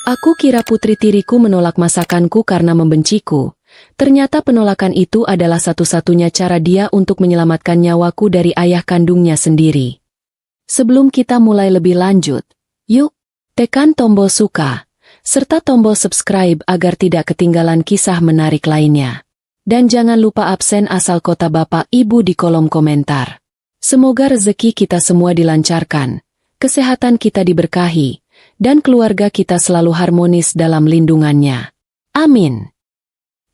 Aku kira putri tiriku menolak masakanku karena membenciku. Ternyata penolakan itu adalah satu-satunya cara dia untuk menyelamatkan nyawaku dari ayah kandungnya sendiri. Sebelum kita mulai lebih lanjut, yuk, tekan tombol suka, serta tombol subscribe agar tidak ketinggalan kisah menarik lainnya. Dan jangan lupa absen asal kota Bapak Ibu di kolom komentar. Semoga rezeki kita semua dilancarkan, kesehatan kita diberkahi, dan keluarga kita selalu harmonis dalam lindungannya. Amin.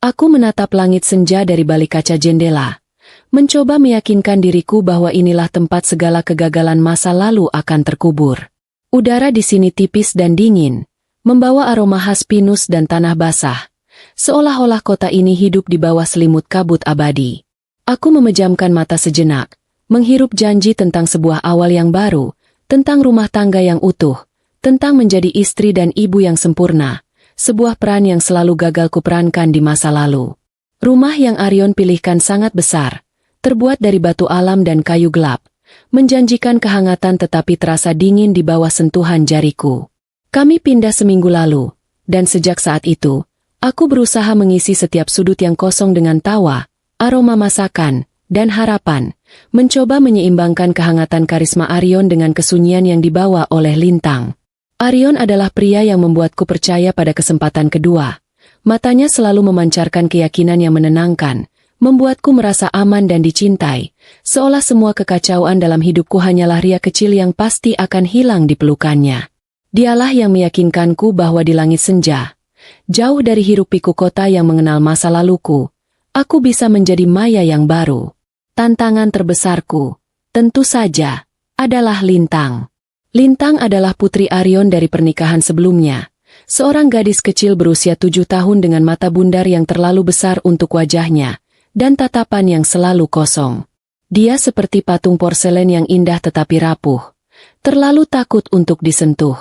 Aku menatap langit senja dari balik kaca jendela, mencoba meyakinkan diriku bahwa inilah tempat segala kegagalan masa lalu akan terkubur. Udara di sini tipis dan dingin, membawa aroma khas pinus dan tanah basah, seolah-olah kota ini hidup di bawah selimut kabut abadi. Aku memejamkan mata sejenak, menghirup janji tentang sebuah awal yang baru, tentang rumah tangga yang utuh, tentang menjadi istri dan ibu yang sempurna, sebuah peran yang selalu gagal kuperankan di masa lalu. Rumah yang Arion pilihkan sangat besar, terbuat dari batu alam dan kayu gelap, menjanjikan kehangatan tetapi terasa dingin di bawah sentuhan jariku. Kami pindah seminggu lalu, dan sejak saat itu, aku berusaha mengisi setiap sudut yang kosong dengan tawa, aroma masakan, dan harapan, mencoba menyeimbangkan kehangatan karisma Arion dengan kesunyian yang dibawa oleh Lintang. Arion adalah pria yang membuatku percaya pada kesempatan kedua. Matanya selalu memancarkan keyakinan yang menenangkan, membuatku merasa aman dan dicintai, seolah semua kekacauan dalam hidupku hanyalah ria kecil yang pasti akan hilang di pelukannya. Dialah yang meyakinkanku bahwa di langit senja, jauh dari hiruk-pikuk kota yang mengenal masa laluku, aku bisa menjadi Maya yang baru. Tantangan terbesarku, tentu saja, adalah Lintang. Lintang adalah putri Arion dari pernikahan sebelumnya, seorang gadis kecil berusia 7 tahun dengan mata bundar yang terlalu besar untuk wajahnya, dan tatapan yang selalu kosong. Dia seperti patung porselen yang indah tetapi rapuh, terlalu takut untuk disentuh.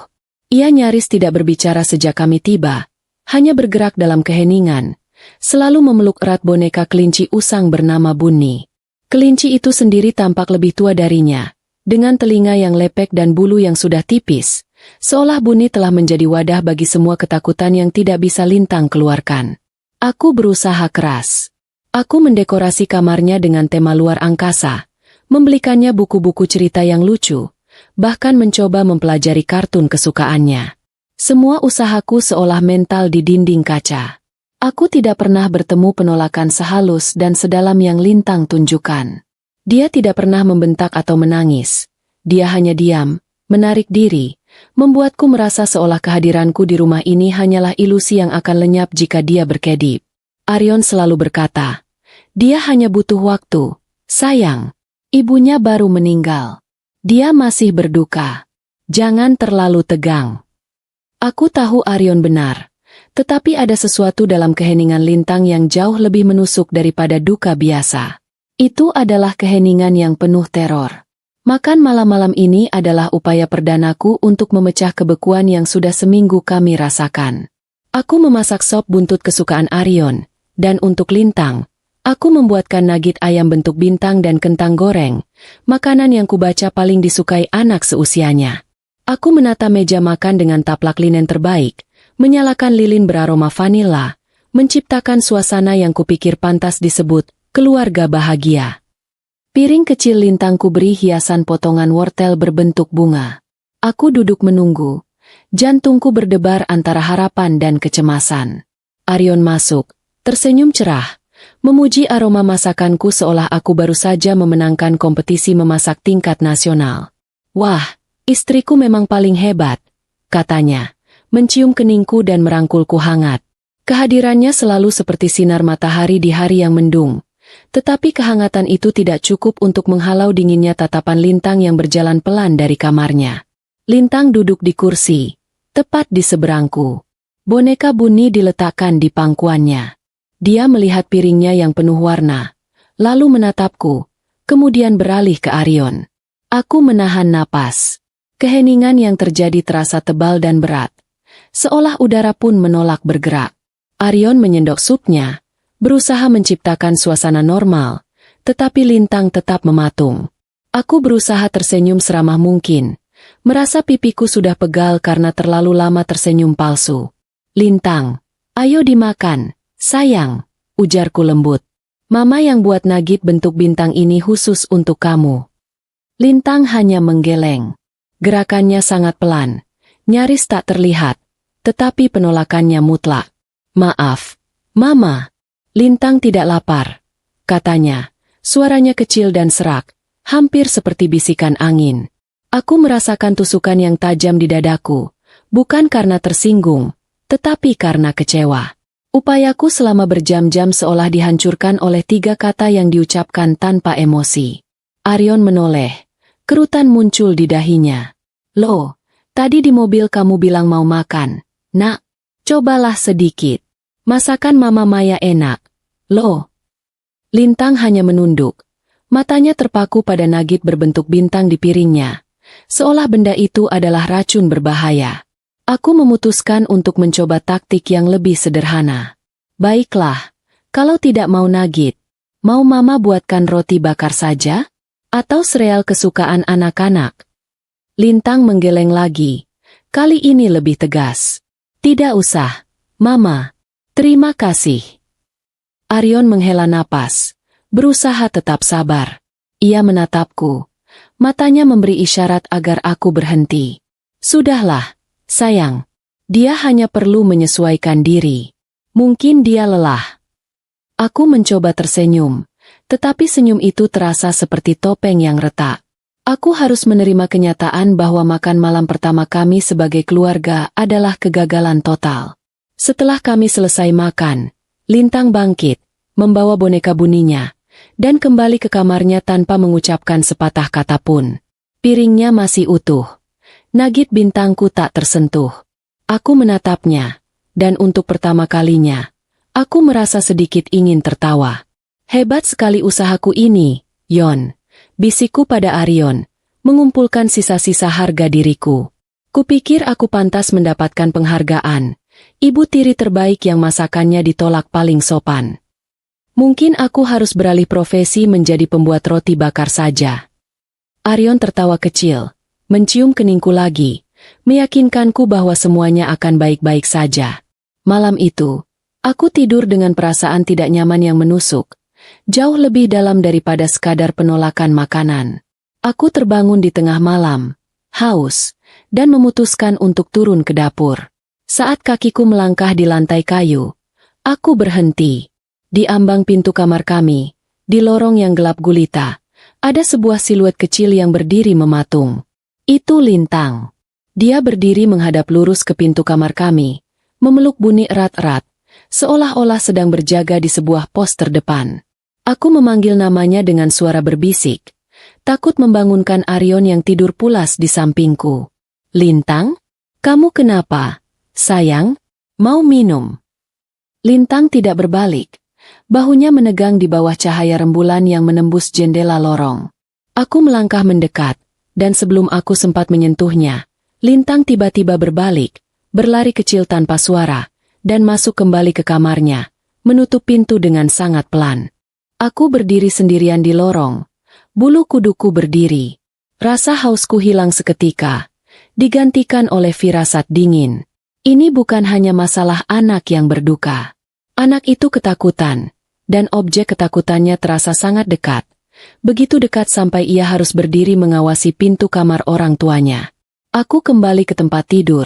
Ia nyaris tidak berbicara sejak kami tiba, hanya bergerak dalam keheningan, selalu memeluk erat boneka kelinci usang bernama Bunny. Kelinci itu sendiri tampak lebih tua darinya, dengan telinga yang lepek dan bulu yang sudah tipis, seolah Bunny telah menjadi wadah bagi semua ketakutan yang tidak bisa Lintang keluarkan. Aku berusaha keras. Aku mendekorasi kamarnya dengan tema luar angkasa, membelikannya buku-buku cerita yang lucu, bahkan mencoba mempelajari kartun kesukaannya. Semua usahaku seolah mental di dinding kaca. Aku tidak pernah bertemu penolakan sehalus dan sedalam yang Lintang tunjukkan. Dia tidak pernah membentak atau menangis. Dia hanya diam, menarik diri, membuatku merasa seolah kehadiranku di rumah ini hanyalah ilusi yang akan lenyap jika dia berkedip. Arion selalu berkata, dia hanya butuh waktu. Sayang, ibunya baru meninggal. Dia masih berduka. Jangan terlalu tegang. Aku tahu Arion benar, tetapi ada sesuatu dalam keheningan Lintang yang jauh lebih menusuk daripada duka biasa. Itu adalah keheningan yang penuh teror. Makan malam-malam ini adalah upaya perdanaku untuk memecah kebekuan yang sudah seminggu kami rasakan. Aku memasak sop buntut kesukaan Arion, dan untuk Lintang, aku membuatkan nugget ayam bentuk bintang dan kentang goreng, makanan yang kubaca paling disukai anak seusianya. Aku menata meja makan dengan taplak linen terbaik, menyalakan lilin beraroma vanila, menciptakan suasana yang kupikir pantas disebut keluarga bahagia. Piring kecil Lintangku beri hiasan potongan wortel berbentuk bunga. Aku duduk menunggu. Jantungku berdebar antara harapan dan kecemasan. Arion masuk, tersenyum cerah, memuji aroma masakanku seolah aku baru saja memenangkan kompetisi memasak tingkat nasional. Wah, istriku memang paling hebat, katanya, mencium keningku dan merangkulku hangat. Kehadirannya selalu seperti sinar matahari di hari yang mendung. Tetapi kehangatan itu tidak cukup untuk menghalau dinginnya tatapan Lintang yang berjalan pelan dari kamarnya. Lintang duduk di kursi, tepat di seberangku. Boneka Bunny diletakkan di pangkuannya. Dia melihat piringnya yang penuh warna, lalu menatapku, kemudian beralih ke Arion. Aku menahan napas. Keheningan yang terjadi terasa tebal dan berat, seolah udara pun menolak bergerak. Arion menyendok supnya, berusaha menciptakan suasana normal, tetapi Lintang tetap mematung. Aku berusaha tersenyum seramah mungkin, merasa pipiku sudah pegal karena terlalu lama tersenyum palsu. Lintang, ayo dimakan, sayang, ujarku lembut. Mama yang buat nugget bentuk bintang ini khusus untuk kamu. Lintang hanya menggeleng. Gerakannya sangat pelan, nyaris tak terlihat, tetapi penolakannya mutlak. Maaf, Mama. Lintang tidak lapar, katanya. Suaranya kecil dan serak, hampir seperti bisikan angin. Aku merasakan tusukan yang tajam di dadaku, bukan karena tersinggung, tetapi karena kecewa. Upayaku selama berjam-jam seolah dihancurkan oleh 3 kata yang diucapkan tanpa emosi. Aryon menoleh, kerutan muncul di dahinya. Loh, tadi di mobil kamu bilang mau makan. Nak, cobalah sedikit. Masakan Mama Maya enak. Loh. Lintang hanya menunduk. Matanya terpaku pada nugget berbentuk bintang di piringnya. Seolah benda itu adalah racun berbahaya. Aku memutuskan untuk mencoba taktik yang lebih sederhana. Baiklah, kalau tidak mau nugget, mau Mama buatkan roti bakar saja? Atau sereal kesukaan anak-anak? Lintang menggeleng lagi. Kali ini lebih tegas. Tidak usah, Mama. Terima kasih. Aryon menghela napas, berusaha tetap sabar. Ia menatapku. Matanya memberi isyarat agar aku berhenti. Sudahlah. Sayang, dia hanya perlu menyesuaikan diri. Mungkin dia lelah. Aku mencoba tersenyum, tetapi senyum itu terasa seperti topeng yang retak. Aku harus menerima kenyataan bahwa makan malam pertama kami sebagai keluarga adalah kegagalan total. Setelah kami selesai makan, Lintang bangkit, membawa boneka buninya, dan kembali ke kamarnya tanpa mengucapkan sepatah kata pun. Piringnya masih utuh. Nugget bintangku tak tersentuh. Aku menatapnya, dan untuk pertama kalinya, aku merasa sedikit ingin tertawa. Hebat sekali usahaku ini, Yon, bisikku pada Aryon, mengumpulkan sisa-sisa harga diriku. Kupikir aku pantas mendapatkan penghargaan, ibu tiri terbaik yang masakannya ditolak paling sopan. Mungkin aku harus beralih profesi menjadi pembuat roti bakar saja. Aryon tertawa kecil. Mencium keningku lagi, meyakinkanku bahwa semuanya akan baik-baik saja. Malam itu, aku tidur dengan perasaan tidak nyaman yang menusuk, jauh lebih dalam daripada sekadar penolakan makanan. Aku terbangun di tengah malam, haus, dan memutuskan untuk turun ke dapur. Saat kakiku melangkah di lantai kayu, aku berhenti. Di ambang pintu kamar kami, di lorong yang gelap gulita, ada sebuah siluet kecil yang berdiri mematung. Itu Lintang. Dia berdiri menghadap lurus ke pintu kamar kami, memeluk Buni erat-erat, seolah-olah sedang berjaga di sebuah pos terdepan. Aku memanggil namanya dengan suara berbisik, takut membangunkan Aryon yang tidur pulas di sampingku. Lintang? Kamu kenapa? Sayang, mau minum? Lintang tidak berbalik. Bahunya menegang di bawah cahaya rembulan yang menembus jendela lorong. Aku melangkah mendekat. Dan sebelum aku sempat menyentuhnya, Lintang tiba-tiba berbalik, berlari kecil tanpa suara, dan masuk kembali ke kamarnya, menutup pintu dengan sangat pelan. Aku berdiri sendirian di lorong, bulu kuduku berdiri. Rasa hausku hilang seketika, digantikan oleh firasat dingin. Ini bukan hanya masalah anak yang berduka. Anak itu ketakutan, dan objek ketakutannya terasa sangat dekat. Begitu dekat sampai ia harus berdiri mengawasi pintu kamar orang tuanya. Aku kembali ke tempat tidur,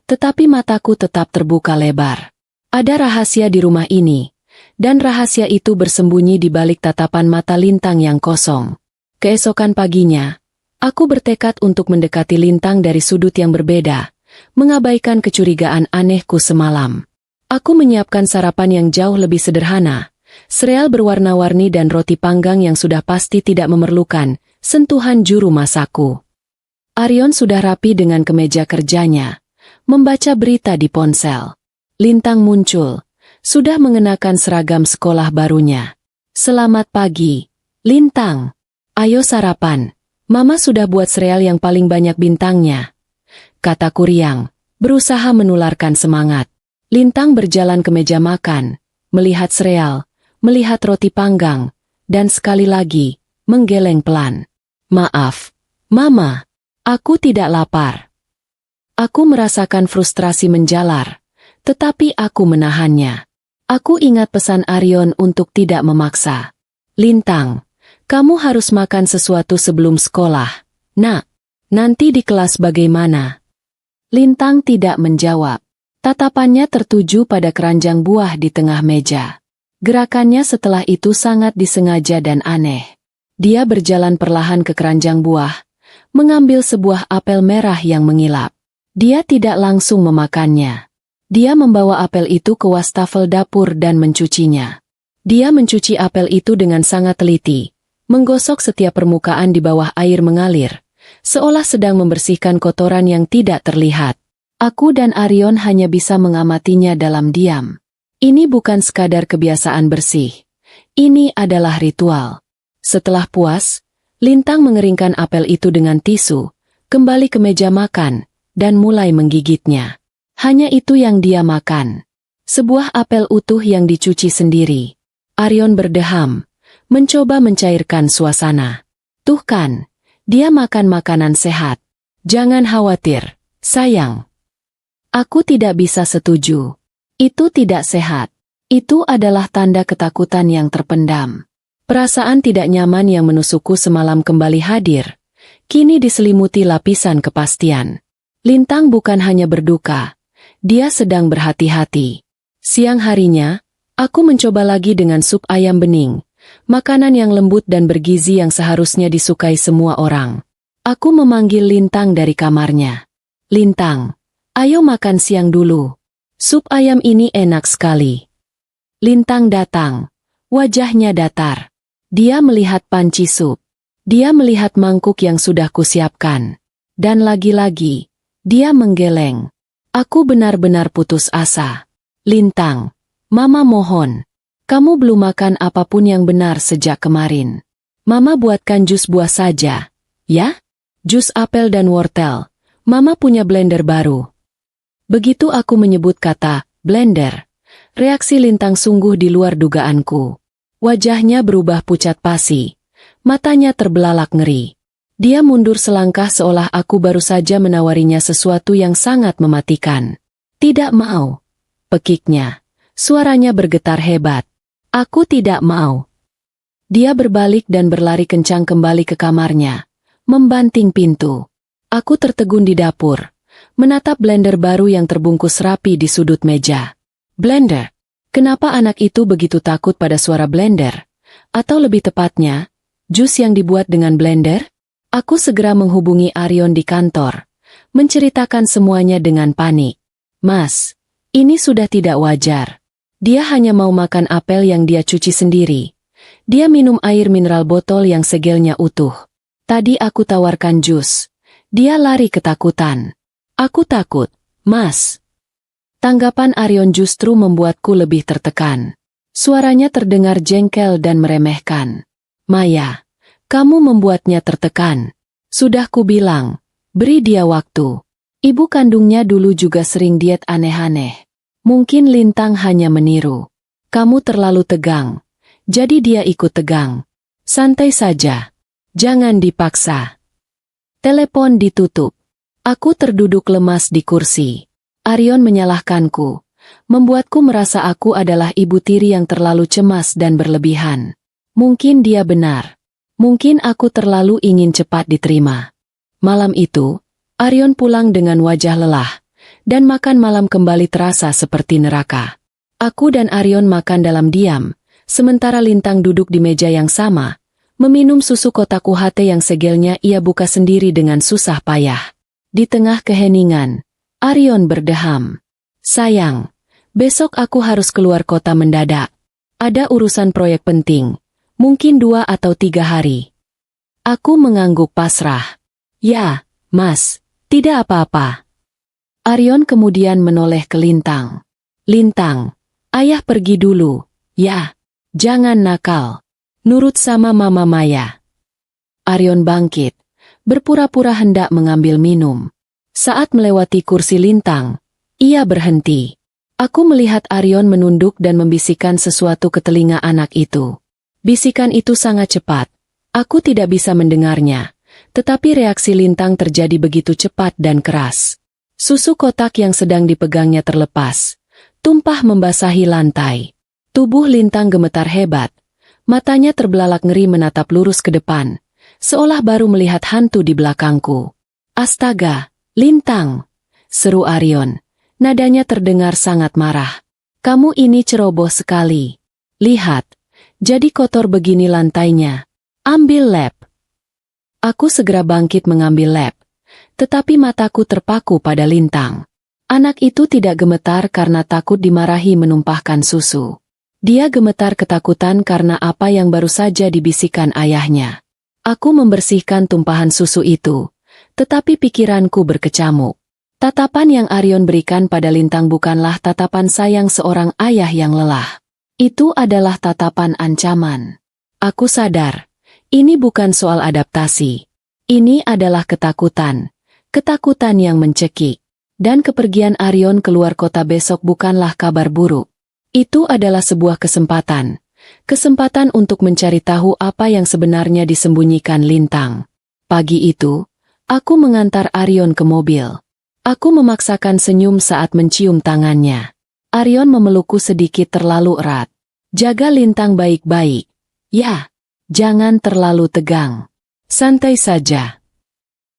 tetapi mataku tetap terbuka lebar. Ada rahasia di rumah ini, dan rahasia itu bersembunyi di balik tatapan mata Lintang yang kosong. Keesokan paginya, aku bertekad untuk mendekati Lintang dari sudut yang berbeda, mengabaikan kecurigaan anehku semalam. Aku menyiapkan sarapan yang jauh lebih sederhana. Sereal berwarna-warni dan roti panggang yang sudah pasti tidak memerlukan sentuhan juru masakku. Aryon sudah rapi dengan kemeja kerjanya, membaca berita di ponsel. Lintang muncul, sudah mengenakan seragam sekolah barunya. Selamat pagi, Lintang. Ayo sarapan, Mama sudah buat sereal yang paling banyak bintangnya, kataku riang, berusaha menularkan semangat. Lintang berjalan ke meja makan, melihat sereal, melihat roti panggang, dan sekali lagi, menggeleng pelan. Maaf, Mama. Aku tidak lapar. Aku merasakan frustrasi menjalar, tetapi aku menahannya. Aku ingat pesan Arion untuk tidak memaksa. Lintang, kamu harus makan sesuatu sebelum sekolah. Nak, nanti di kelas bagaimana? Lintang tidak menjawab. Tatapannya tertuju pada keranjang buah di tengah meja. Gerakannya setelah itu sangat disengaja dan aneh. Dia berjalan perlahan ke keranjang buah, mengambil sebuah apel merah yang mengilap. Dia tidak langsung memakannya. Dia membawa apel itu ke wastafel dapur dan mencucinya. Dia mencuci apel itu dengan sangat teliti, menggosok setiap permukaan di bawah air mengalir, seolah sedang membersihkan kotoran yang tidak terlihat. Aku dan Arion hanya bisa mengamatinya dalam diam. Ini bukan sekadar kebiasaan bersih. Ini adalah ritual. Setelah puas, Lintang mengeringkan apel itu dengan tisu, kembali ke meja makan, dan mulai menggigitnya. Hanya itu yang dia makan. Sebuah apel utuh yang dicuci sendiri. Arion berdeham, mencoba mencairkan suasana. Tuh kan, dia makan makanan sehat. Jangan khawatir, sayang. Aku tidak bisa setuju. Itu tidak sehat. Itu adalah tanda ketakutan yang terpendam. Perasaan tidak nyaman yang menusukku semalam kembali hadir. Kini diselimuti lapisan kepastian. Lintang bukan hanya berduka, dia sedang berhati-hati. Siang harinya, aku mencoba lagi dengan sup ayam bening, makanan yang lembut dan bergizi yang seharusnya disukai semua orang. Aku memanggil Lintang dari kamarnya. Lintang, ayo makan siang dulu. Sup ayam ini enak sekali. Lintang datang. Wajahnya datar. Dia melihat panci sup. Dia melihat mangkuk yang sudah kusiapkan. Dan lagi-lagi, dia menggeleng. Aku benar-benar putus asa. Lintang, Mama mohon. Kamu belum makan apapun yang benar sejak kemarin. Mama buatkan jus buah saja. Ya? Jus apel dan wortel. Mama punya blender baru. Begitu aku menyebut kata blender, reaksi Lintang sungguh di luar dugaanku. Wajahnya berubah pucat pasi. Matanya terbelalak ngeri. Dia mundur selangkah seolah aku baru saja menawarinya sesuatu yang sangat mematikan. Tidak mau. Pekiknya. Suaranya bergetar hebat. Aku tidak mau. Dia berbalik dan berlari kencang kembali ke kamarnya, membanting pintu. Aku tertegun di dapur, menatap blender baru yang terbungkus rapi di sudut meja. Blender? Kenapa anak itu begitu takut pada suara blender? Atau lebih tepatnya, jus yang dibuat dengan blender? Aku segera menghubungi Arion di kantor, menceritakan semuanya dengan panik. Mas, ini sudah tidak wajar. Dia hanya mau makan apel yang dia cuci sendiri. Dia minum air mineral botol yang segelnya utuh. Tadi aku tawarkan jus. Dia lari ketakutan. Aku takut, Mas. Tanggapan Arion justru membuatku lebih tertekan. Suaranya terdengar jengkel dan meremehkan. Maya, kamu membuatnya tertekan. Sudah kubilang, beri dia waktu. Ibu kandungnya dulu juga sering diet aneh-aneh. Mungkin Lintang hanya meniru. Kamu terlalu tegang. Jadi dia ikut tegang. Santai saja. Jangan dipaksa. Telepon ditutup. Aku terduduk lemas di kursi. Arion menyalahkanku. Membuatku merasa aku adalah ibu tiri yang terlalu cemas dan berlebihan. Mungkin dia benar. Mungkin aku terlalu ingin cepat diterima. Malam itu, Arion pulang dengan wajah lelah, dan makan malam kembali terasa seperti neraka. Aku dan Arion makan dalam diam, sementara Lintang duduk di meja yang sama, meminum susu kotak UHT yang segelnya ia buka sendiri dengan susah payah. Di tengah keheningan, Arion berdeham. Sayang, besok aku harus keluar kota mendadak. Ada urusan proyek penting. Mungkin 2 atau 3 hari. Aku mengangguk pasrah. Ya, Mas, tidak apa-apa. Arion kemudian menoleh ke Lintang. Lintang, ayah pergi dulu. Ya, jangan nakal. Nurut sama Mama Maya. Arion bangkit, berpura-pura hendak mengambil minum. Saat melewati kursi Lintang, ia berhenti. Aku melihat Arion menunduk dan membisikkan sesuatu ke telinga anak itu. Bisikan itu sangat cepat. Aku tidak bisa mendengarnya, tetapi reaksi Lintang terjadi begitu cepat dan keras. Susu kotak yang sedang dipegangnya terlepas, tumpah membasahi lantai. Tubuh Lintang gemetar hebat, matanya terbelalak ngeri menatap lurus ke depan, seolah baru melihat hantu di belakangku. "Astaga, Lintang!" seru Arion. Nadanya terdengar sangat marah. "Kamu ini ceroboh sekali. Lihat, jadi kotor begini lantainya. Ambil lap." Aku segera bangkit mengambil lap, tetapi mataku terpaku pada Lintang. Anak itu tidak gemetar karena takut dimarahi menumpahkan susu. Dia gemetar ketakutan karena apa yang baru saja dibisikkan ayahnya. Aku membersihkan tumpahan susu itu, tetapi pikiranku berkecamuk. Tatapan yang Arion berikan pada Lintang bukanlah tatapan sayang seorang ayah yang lelah. Itu adalah tatapan ancaman. Aku sadar, ini bukan soal adaptasi. Ini adalah ketakutan. Ketakutan yang mencekik. Dan kepergian Arion keluar kota besok bukanlah kabar buruk. Itu adalah sebuah kesempatan. Kesempatan untuk mencari tahu apa yang sebenarnya disembunyikan Lintang. Pagi itu, aku mengantar Arion ke mobil. Aku memaksakan senyum saat mencium tangannya. Arion memelukku sedikit terlalu erat. "Jaga Lintang baik-baik. Ya, jangan terlalu tegang. Santai saja."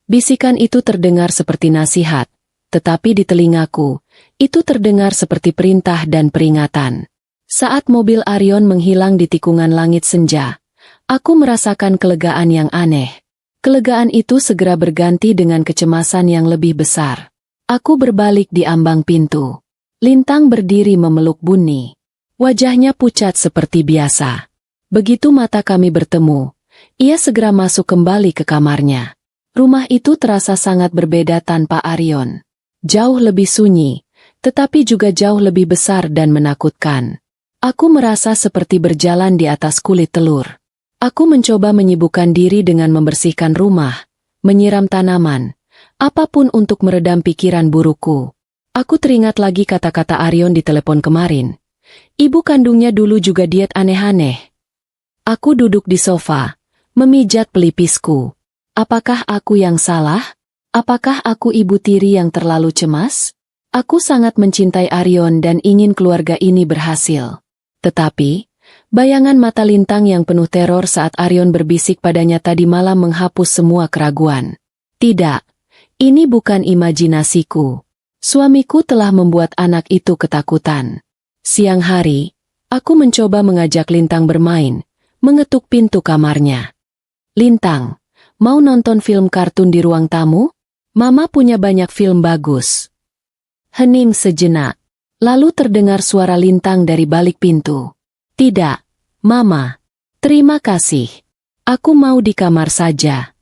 Bisikan itu terdengar seperti nasihat, tetapi di telingaku, itu terdengar seperti perintah dan peringatan. Saat mobil Arion menghilang di tikungan langit senja, aku merasakan kelegaan yang aneh. Kelegaan itu segera berganti dengan kecemasan yang lebih besar. Aku berbalik di ambang pintu. Lintang berdiri memeluk Buni. Wajahnya pucat seperti biasa. Begitu mata kami bertemu, ia segera masuk kembali ke kamarnya. Rumah itu terasa sangat berbeda tanpa Arion. Jauh lebih sunyi, tetapi juga jauh lebih besar dan menakutkan. Aku merasa seperti berjalan di atas kulit telur. Aku mencoba menyibukkan diri dengan membersihkan rumah, menyiram tanaman, apapun untuk meredam pikiran burukku. Aku teringat lagi kata-kata Arion di telepon kemarin. Ibu kandungnya dulu juga diet aneh-aneh. Aku duduk di sofa, memijat pelipisku. Apakah aku yang salah? Apakah aku ibu tiri yang terlalu cemas? Aku sangat mencintai Arion dan ingin keluarga ini berhasil. Tetapi, bayangan mata Lintang yang penuh teror saat Arion berbisik padanya tadi malam menghapus semua keraguan. Tidak, ini bukan imajinasiku. Suamiku telah membuat anak itu ketakutan. Siang hari, aku mencoba mengajak Lintang bermain, mengetuk pintu kamarnya. "Lintang, mau nonton film kartun di ruang tamu? Mama punya banyak film bagus." Hening sejenak, lalu terdengar suara Lintang dari balik pintu. "Tidak, Mama. Terima kasih. Aku mau di kamar saja."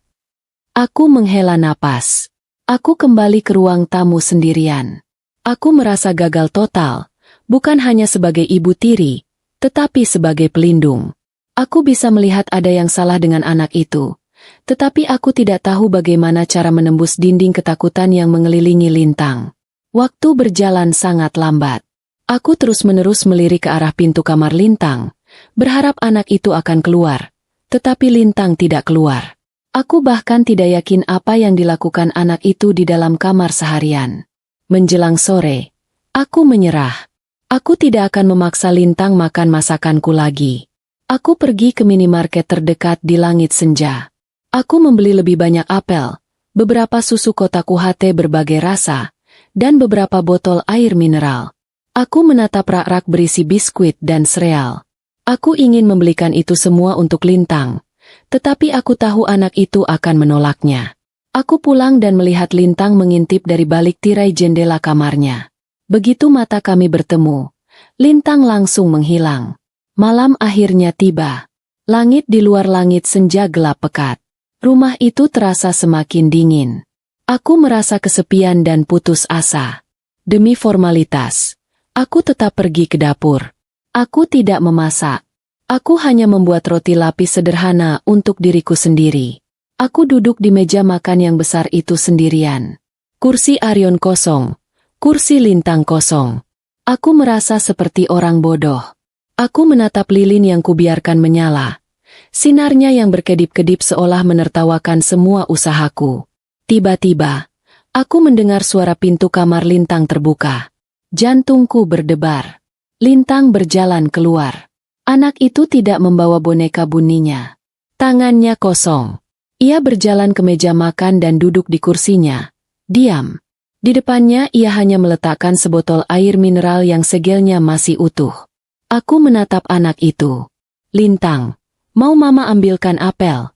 Aku menghela napas. Aku kembali ke ruang tamu sendirian. Aku merasa gagal total, bukan hanya sebagai ibu tiri, tetapi sebagai pelindung. Aku bisa melihat ada yang salah dengan anak itu, tetapi aku tidak tahu bagaimana cara menembus dinding ketakutan yang mengelilingi Lintang. Waktu berjalan sangat lambat. Aku terus-menerus melirik ke arah pintu kamar Lintang, berharap anak itu akan keluar, tetapi Lintang tidak keluar. Aku bahkan tidak yakin apa yang dilakukan anak itu di dalam kamar seharian. Menjelang sore, aku menyerah. Aku tidak akan memaksa Lintang makan masakanku lagi. Aku pergi ke minimarket terdekat di langit senja. Aku membeli lebih banyak apel, beberapa susu kotak UHT berbagai rasa, dan beberapa botol air mineral. Aku menatap rak-rak berisi biskuit dan sereal. Aku ingin membelikan itu semua untuk Lintang, tetapi aku tahu anak itu akan menolaknya. Aku pulang dan melihat Lintang mengintip dari balik tirai jendela kamarnya. Begitu mata kami bertemu, Lintang langsung menghilang. Malam akhirnya tiba. Langit di luar langit senja gelap pekat. Rumah itu terasa semakin dingin. Aku merasa kesepian dan putus asa. Demi formalitas, aku tetap pergi ke dapur. Aku tidak memasak. Aku hanya membuat roti lapis sederhana untuk diriku sendiri. Aku duduk di meja makan yang besar itu sendirian. Kursi Arion kosong. Kursi Lintang kosong. Aku merasa seperti orang bodoh. Aku menatap lilin yang kubiarkan menyala. Sinarnya yang berkedip-kedip seolah menertawakan semua usahaku. Tiba-tiba, aku mendengar suara pintu kamar Lintang terbuka. Jantungku berdebar. Lintang berjalan keluar. Anak itu tidak membawa boneka bunyinya. Tangannya kosong. Ia berjalan ke meja makan dan duduk di kursinya. Diam. Di depannya ia hanya meletakkan sebotol air mineral yang segelnya masih utuh. Aku menatap anak itu. Lintang, mau mama ambilkan apel?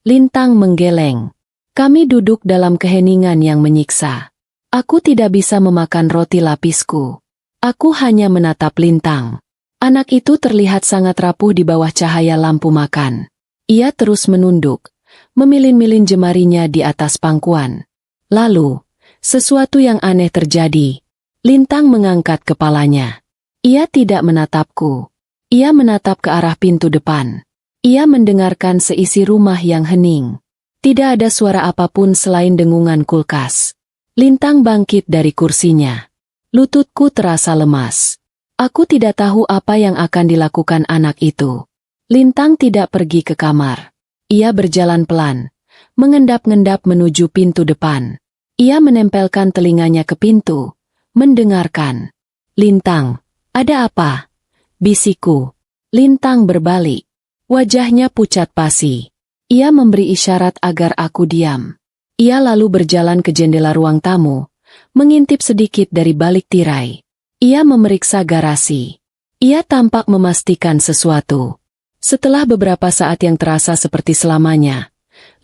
Lintang menggeleng. Kami duduk dalam keheningan yang menyiksa. Aku tidak bisa memakan roti lapisku. Aku hanya menatap Lintang. Anak itu terlihat sangat rapuh di bawah cahaya lampu makan. Ia terus menunduk, memilin-milin jemarinya di atas pangkuan. Lalu, sesuatu yang aneh terjadi. Lintang mengangkat kepalanya. Ia tidak menatapku. Ia menatap ke arah pintu depan. Ia mendengarkan seisi rumah yang hening. Tidak ada suara apapun selain dengungan kulkas. Lintang bangkit dari kursinya. Lututku terasa lemas. Aku tidak tahu apa yang akan dilakukan anak itu. Lintang tidak pergi ke kamar. Ia berjalan pelan, mengendap-ngendap menuju pintu depan. Ia menempelkan telinganya ke pintu, mendengarkan. Lintang, ada apa? Bisikku. Lintang berbalik. Wajahnya pucat pasi. Ia memberi isyarat agar aku diam. Ia lalu berjalan ke jendela ruang tamu, mengintip sedikit dari balik tirai. Ia memeriksa garasi. Ia tampak memastikan sesuatu. Setelah beberapa saat yang terasa seperti selamanya,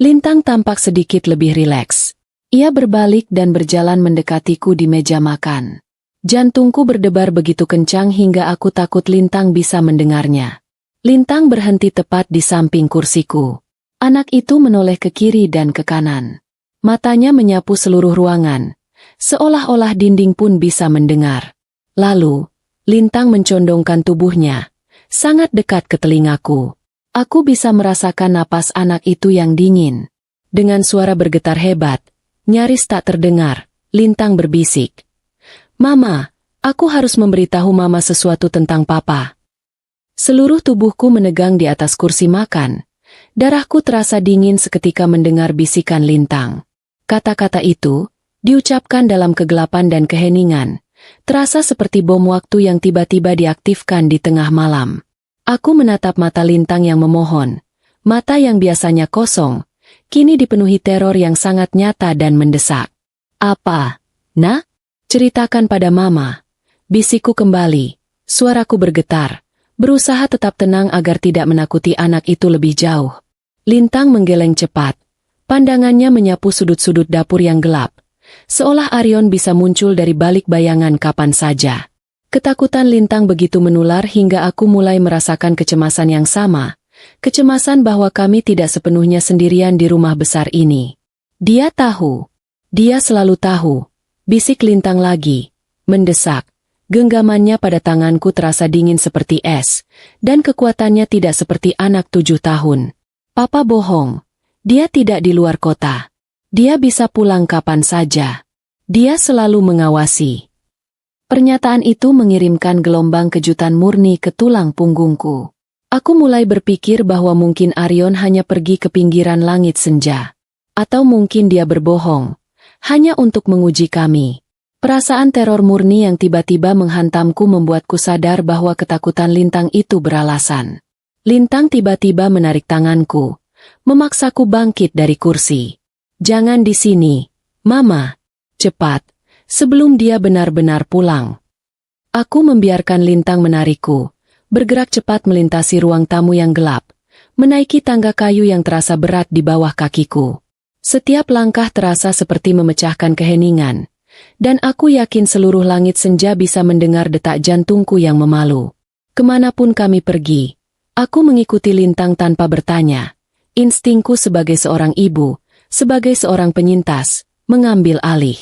Lintang tampak sedikit lebih rileks. Ia berbalik dan berjalan mendekatiku di meja makan. Jantungku berdebar begitu kencang hingga aku takut Lintang bisa mendengarnya. Lintang berhenti tepat di samping kursiku. Anak itu menoleh ke kiri dan ke kanan. Matanya menyapu seluruh ruangan, seolah-olah dinding pun bisa mendengar. Lalu, Lintang mencondongkan tubuhnya, sangat dekat ke telingaku. Aku bisa merasakan napas anak itu yang dingin. Dengan suara bergetar hebat, nyaris tak terdengar, Lintang berbisik. Mama, aku harus memberitahu Mama sesuatu tentang Papa. Seluruh tubuhku menegang di atas kursi makan. Darahku terasa dingin seketika mendengar bisikan Lintang. Kata-kata itu, diucapkan dalam kegelapan dan keheningan, terasa seperti bom waktu yang tiba-tiba diaktifkan di tengah malam. Aku menatap mata Lintang yang memohon. Mata yang biasanya kosong, kini dipenuhi teror yang sangat nyata dan mendesak. Apa? Nak? Ceritakan pada Mama. Bisikku kembali. Suaraku bergetar, berusaha tetap tenang agar tidak menakuti anak itu lebih jauh. Lintang menggeleng cepat. Pandangannya menyapu sudut-sudut dapur yang gelap, seolah Arion bisa muncul dari balik bayangan kapan saja. Ketakutan Lintang begitu menular hingga aku mulai merasakan kecemasan yang sama. Kecemasan bahwa kami tidak sepenuhnya sendirian di rumah besar ini. Dia tahu. Dia selalu tahu. Bisik Lintang lagi. Mendesak. Genggamannya pada tanganku terasa dingin seperti es, dan kekuatannya tidak seperti anak 7 tahun. Papa bohong. Dia tidak di luar kota. Dia bisa pulang kapan saja. Dia selalu mengawasi. Pernyataan itu mengirimkan gelombang kejutan murni ke tulang punggungku. Aku mulai berpikir bahwa mungkin Arion hanya pergi ke pinggiran langit senja. Atau mungkin dia berbohong, hanya untuk menguji kami. Perasaan teror murni yang tiba-tiba menghantamku membuatku sadar bahwa ketakutan Lintang itu beralasan. Lintang tiba-tiba menarik tanganku, memaksaku bangkit dari kursi. Jangan di sini, Mama. Cepat, sebelum dia benar-benar pulang. Aku membiarkan Lintang menarikku, bergerak cepat melintasi ruang tamu yang gelap, menaiki tangga kayu yang terasa berat di bawah kakiku. Setiap langkah terasa seperti memecahkan keheningan, dan aku yakin seluruh langit senja bisa mendengar detak jantungku yang memalu. Kemanapun kami pergi, aku mengikuti Lintang tanpa bertanya. Instingku sebagai seorang ibu, sebagai seorang penyintas, mengambil alih.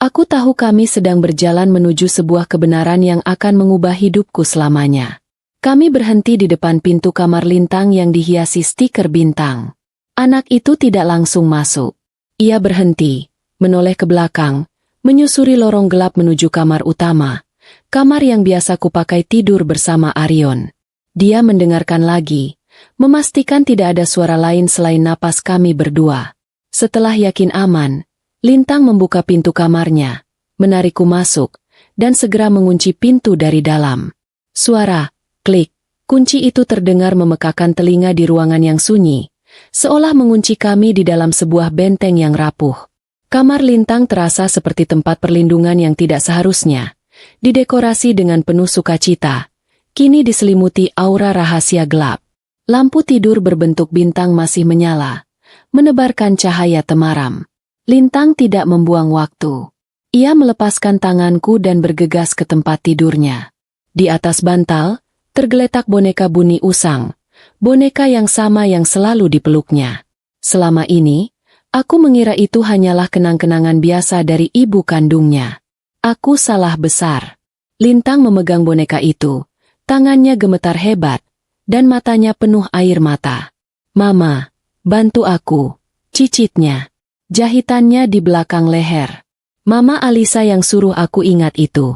Aku tahu kami sedang berjalan menuju sebuah kebenaran yang akan mengubah hidupku selamanya. Kami berhenti di depan pintu kamar Lintang yang dihiasi stiker bintang. Anak itu tidak langsung masuk. Ia berhenti, menoleh ke belakang, menyusuri lorong gelap menuju kamar utama, kamar yang biasa kupakai tidur bersama Arion. Dia mendengarkan lagi, memastikan tidak ada suara lain selain napas kami berdua. Setelah yakin aman, Lintang membuka pintu kamarnya, menarikku masuk, dan segera mengunci pintu dari dalam. Suara, klik, kunci itu terdengar memekakan telinga di ruangan yang sunyi, seolah mengunci kami di dalam sebuah benteng yang rapuh. Kamar Lintang terasa seperti tempat perlindungan yang tidak seharusnya, didekorasi dengan penuh sukacita, kini diselimuti aura rahasia gelap. Lampu tidur berbentuk bintang masih menyala, menebarkan cahaya temaram. Lintang tidak membuang waktu. Ia melepaskan tanganku dan bergegas ke tempat tidurnya. Di atas bantal, tergeletak boneka Buni Usang, boneka yang sama yang selalu dipeluknya. Selama ini, aku mengira itu hanyalah kenang-kenangan biasa dari ibu kandungnya. Aku salah besar. Lintang memegang boneka itu, tangannya gemetar hebat, dan matanya penuh air mata. "Mama, bantu aku," cicitnya. Jahitannya di belakang leher. Mama Alisa yang suruh aku ingat itu.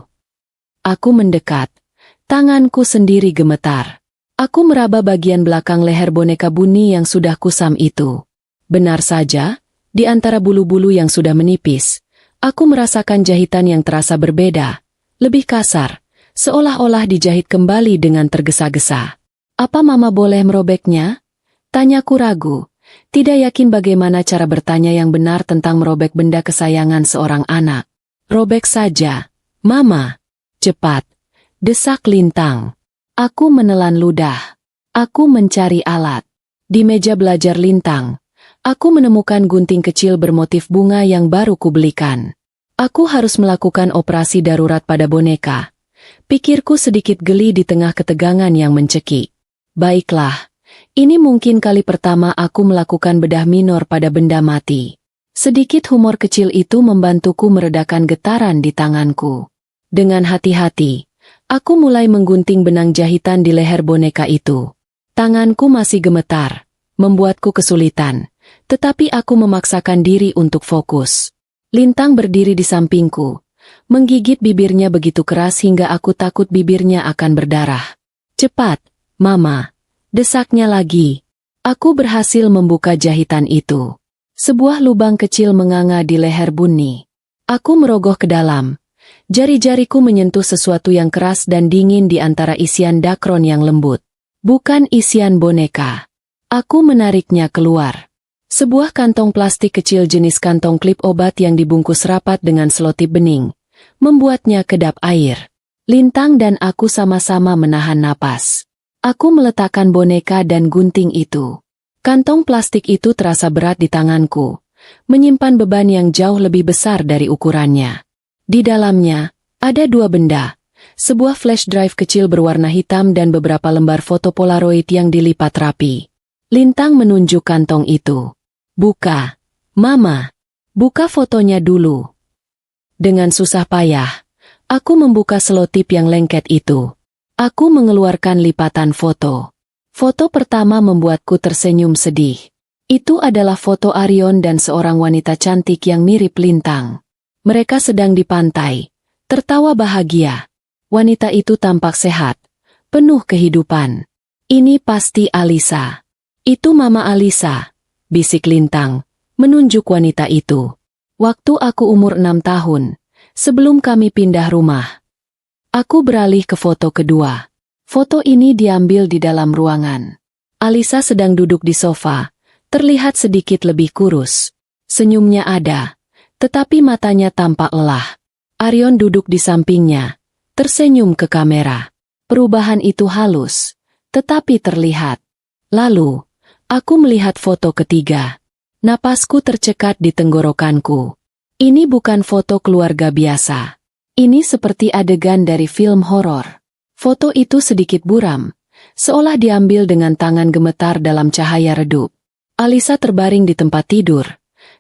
Aku mendekat. Tanganku sendiri gemetar. Aku meraba bagian belakang leher boneka Buni yang sudah kusam itu. Benar saja, di antara bulu-bulu yang sudah menipis, aku merasakan jahitan yang terasa berbeda, lebih kasar, seolah-olah dijahit kembali dengan tergesa-gesa. "Apa Mama boleh merobeknya?" Tanyaku ragu. Tidak yakin bagaimana cara bertanya yang benar tentang merobek benda kesayangan seorang anak. "Robek saja, Mama." "Cepat," desak Lintang. Aku menelan ludah. Aku mencari alat. Di meja belajar Lintang, aku menemukan gunting kecil bermotif bunga yang baru kubelikan. Aku harus melakukan operasi darurat pada boneka. Pikirku sedikit geli di tengah ketegangan yang mencekik. Baiklah. Ini mungkin kali pertama aku melakukan bedah minor pada benda mati. Sedikit humor kecil itu membantuku meredakan getaran di tanganku. Dengan hati-hati, aku mulai menggunting benang jahitan di leher boneka itu. Tanganku masih gemetar, membuatku kesulitan, tetapi aku memaksakan diri untuk fokus. Lintang berdiri di sampingku, menggigit bibirnya begitu keras hingga aku takut bibirnya akan berdarah. "Cepat, Mama," desaknya lagi. Aku berhasil membuka jahitan itu. Sebuah lubang kecil menganga di leher Buni. Aku merogoh ke dalam. Jari-jariku menyentuh sesuatu yang keras dan dingin di antara isian dakron yang lembut. Bukan isian boneka. Aku menariknya keluar. Sebuah kantong plastik kecil jenis kantong klip obat yang dibungkus rapat dengan selotip bening, membuatnya kedap air. Lintang dan aku sama-sama menahan napas. Aku meletakkan boneka dan gunting itu. Kantong plastik itu terasa berat di tanganku, menyimpan beban yang jauh lebih besar dari ukurannya. Di dalamnya, ada dua benda, sebuah flash drive kecil berwarna hitam dan beberapa lembar foto Polaroid yang dilipat rapi. Lintang menunjuk kantong itu. "Buka, Mama. Buka fotonya dulu." Dengan susah payah, aku membuka selotip yang lengket itu. Aku mengeluarkan lipatan foto. Foto pertama membuatku tersenyum sedih. Itu adalah foto Arion dan seorang wanita cantik yang mirip Lintang. Mereka sedang di pantai, tertawa bahagia. Wanita itu tampak sehat, penuh kehidupan. "Ini pasti Alisa." "Itu Mama Alisa," bisik Lintang, menunjuk wanita itu. "Waktu aku umur 6 tahun, sebelum kami pindah rumah." Aku beralih ke foto kedua. Foto ini diambil di dalam ruangan. Alisa sedang duduk di sofa, terlihat sedikit lebih kurus. Senyumnya ada, tetapi matanya tampak lelah. Arion duduk di sampingnya, tersenyum ke kamera. Perubahan itu halus, tetapi terlihat. Lalu, aku melihat foto ketiga. Napasku tercekat di tenggorokanku. Ini bukan foto keluarga biasa. Ini seperti adegan dari film horor. Foto itu sedikit buram, seolah diambil dengan tangan gemetar dalam cahaya redup. Alisa terbaring di tempat tidur,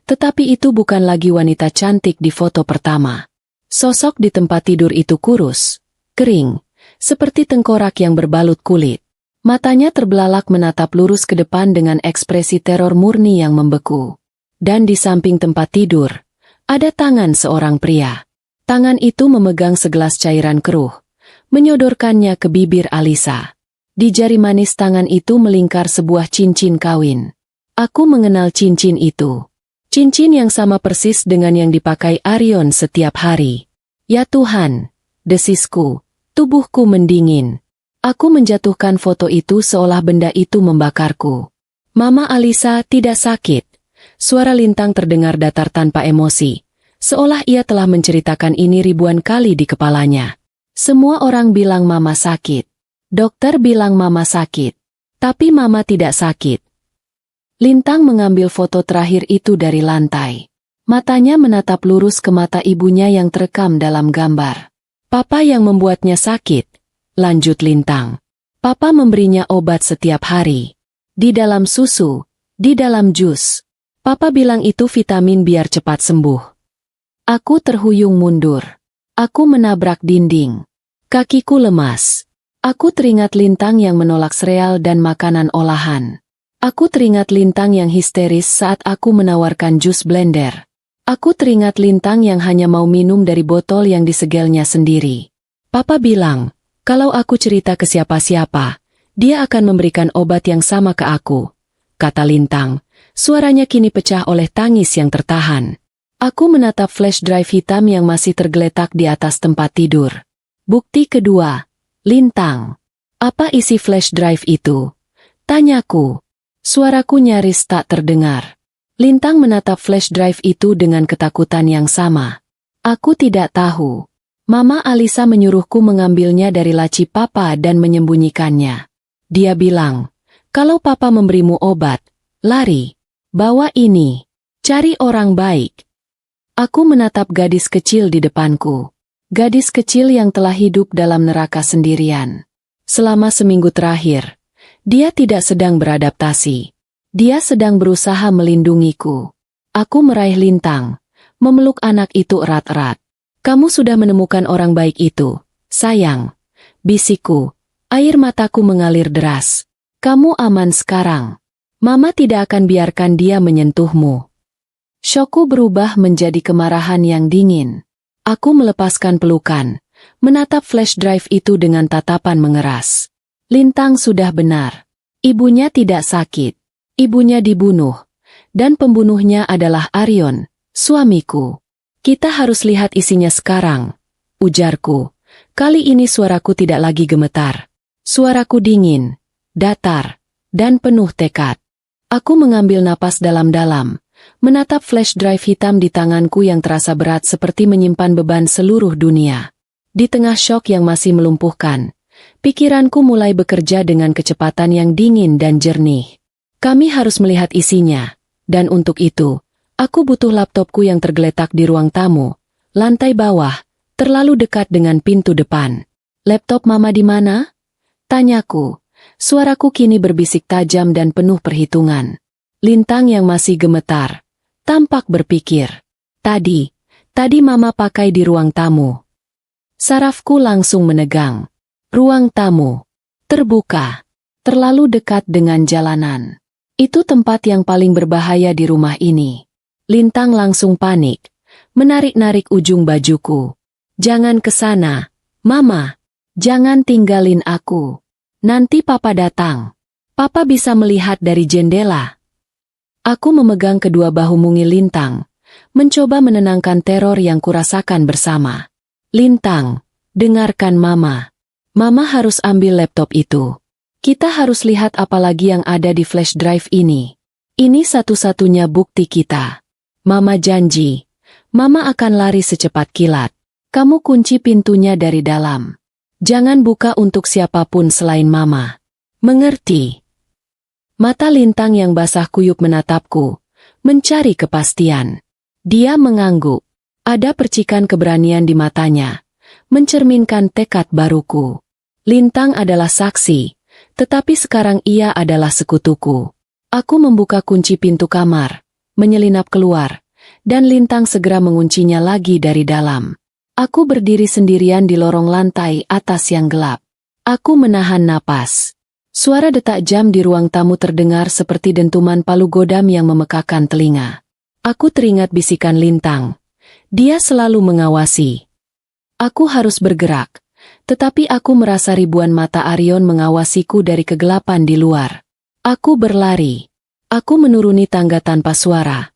tetapi itu bukan lagi wanita cantik di foto pertama. Sosok di tempat tidur itu kurus, kering, seperti tengkorak yang berbalut kulit. Matanya terbelalak menatap lurus ke depan dengan ekspresi teror murni yang membeku. Dan di samping tempat tidur, ada tangan seorang pria. Tangan itu memegang segelas cairan keruh, menyodorkannya ke bibir Alisa. Di jari manis tangan itu melingkar sebuah cincin kawin. Aku mengenal cincin itu. Cincin yang sama persis dengan yang dipakai Arion setiap hari. Ya Tuhan, desisku, tubuhku mendingin. Aku menjatuhkan foto itu seolah benda itu membakarku. Mama Alisa tidak sakit. Suara Lintang terdengar datar tanpa emosi. Seolah ia telah menceritakan ini ribuan kali di kepalanya. Semua orang bilang mama sakit. Dokter bilang mama sakit. Tapi mama tidak sakit. Lintang mengambil foto terakhir itu dari lantai. Matanya menatap lurus ke mata ibunya yang terekam dalam gambar. Papa yang membuatnya sakit, lanjut Lintang. Papa memberinya obat setiap hari. Di dalam susu, di dalam jus. Papa bilang itu vitamin biar cepat sembuh. Aku terhuyung mundur. Aku menabrak dinding. Kakiku lemas. Aku teringat Lintang yang menolak sereal dan makanan olahan. Aku teringat Lintang yang histeris saat aku menawarkan jus blender. Aku teringat Lintang yang hanya mau minum dari botol yang disegelnya sendiri. Papa bilang, kalau aku cerita ke siapa-siapa, dia akan memberikan obat yang sama ke aku. Kata Lintang, suaranya kini pecah oleh tangis yang tertahan. Aku menatap flash drive hitam yang masih tergeletak di atas tempat tidur. Bukti kedua, Lintang. Apa isi flash drive itu? Tanyaku. Suaraku nyaris tak terdengar. Lintang menatap flash drive itu dengan ketakutan yang sama. Aku tidak tahu. Mama Alisa menyuruhku mengambilnya dari laci papa dan menyembunyikannya. Dia bilang, kalau papa memberimu obat, lari. Bawa ini. Cari orang baik. Aku menatap gadis kecil di depanku. Gadis kecil yang telah hidup dalam neraka sendirian. Selama seminggu terakhir, dia tidak sedang beradaptasi. Dia sedang berusaha melindungiku. Aku meraih Lintang, memeluk anak itu erat-erat. Kamu sudah menemukan orang baik itu, sayang. Bisikku, air mataku mengalir deras. Kamu aman sekarang. Mama tidak akan biarkan dia menyentuhmu. Syokku berubah menjadi kemarahan yang dingin. Aku melepaskan pelukan, menatap flash drive itu dengan tatapan mengeras. Lintang sudah benar. Ibunya tidak sakit. Ibunya dibunuh. Dan pembunuhnya adalah Arion, suamiku. Kita harus lihat isinya sekarang, ujarku. Kali ini suaraku tidak lagi gemetar. Suaraku dingin, datar, dan penuh tekad. Aku mengambil napas dalam-dalam, menatap flash drive hitam di tanganku yang terasa berat seperti menyimpan beban seluruh dunia. Di tengah syok yang masih melumpuhkan, pikiranku mulai bekerja dengan kecepatan yang dingin dan jernih. Kami harus melihat isinya, dan untuk itu, aku butuh laptopku yang tergeletak di ruang tamu, lantai bawah, terlalu dekat dengan pintu depan. Laptop mama di mana? Tanyaku. Suaraku kini berbisik tajam dan penuh perhitungan. Lintang yang masih gemetar, tampak berpikir. Tadi mama pakai di ruang tamu. Sarafku langsung menegang. Ruang tamu. Terbuka. Terlalu dekat dengan jalanan. Itu tempat yang paling berbahaya di rumah ini. Lintang langsung panik. Menarik-narik ujung bajuku. Jangan ke sana, Mama. Jangan tinggalin aku. Nanti Papa datang. Papa bisa melihat dari jendela. Aku memegang kedua bahu mungil Lintang, mencoba menenangkan teror yang kurasakan bersama. Lintang, dengarkan Mama. Mama harus ambil laptop itu. Kita harus lihat apa lagi yang ada di flash drive ini. Ini satu-satunya bukti kita. Mama janji. Mama akan lari secepat kilat. Kamu kunci pintunya dari dalam. Jangan buka untuk siapapun selain Mama. Mengerti? Mata Lintang yang basah kuyup menatapku, mencari kepastian. Dia mengangguk. Ada percikan keberanian di matanya, mencerminkan tekad baruku. Lintang adalah saksi. Tetapi sekarang ia adalah sekutuku. Aku membuka kunci pintu kamar, menyelinap keluar, dan Lintang segera menguncinya lagi dari dalam. Aku berdiri sendirian di lorong lantai atas yang gelap. Aku menahan napas. Suara detak jam di ruang tamu terdengar seperti dentuman palu godam yang memekakan telinga. Aku teringat bisikan Lintang. Dia selalu mengawasi. Aku harus bergerak. Tetapi aku merasa ribuan mata Arion mengawasiku dari kegelapan di luar. Aku berlari. Aku menuruni tangga tanpa suara.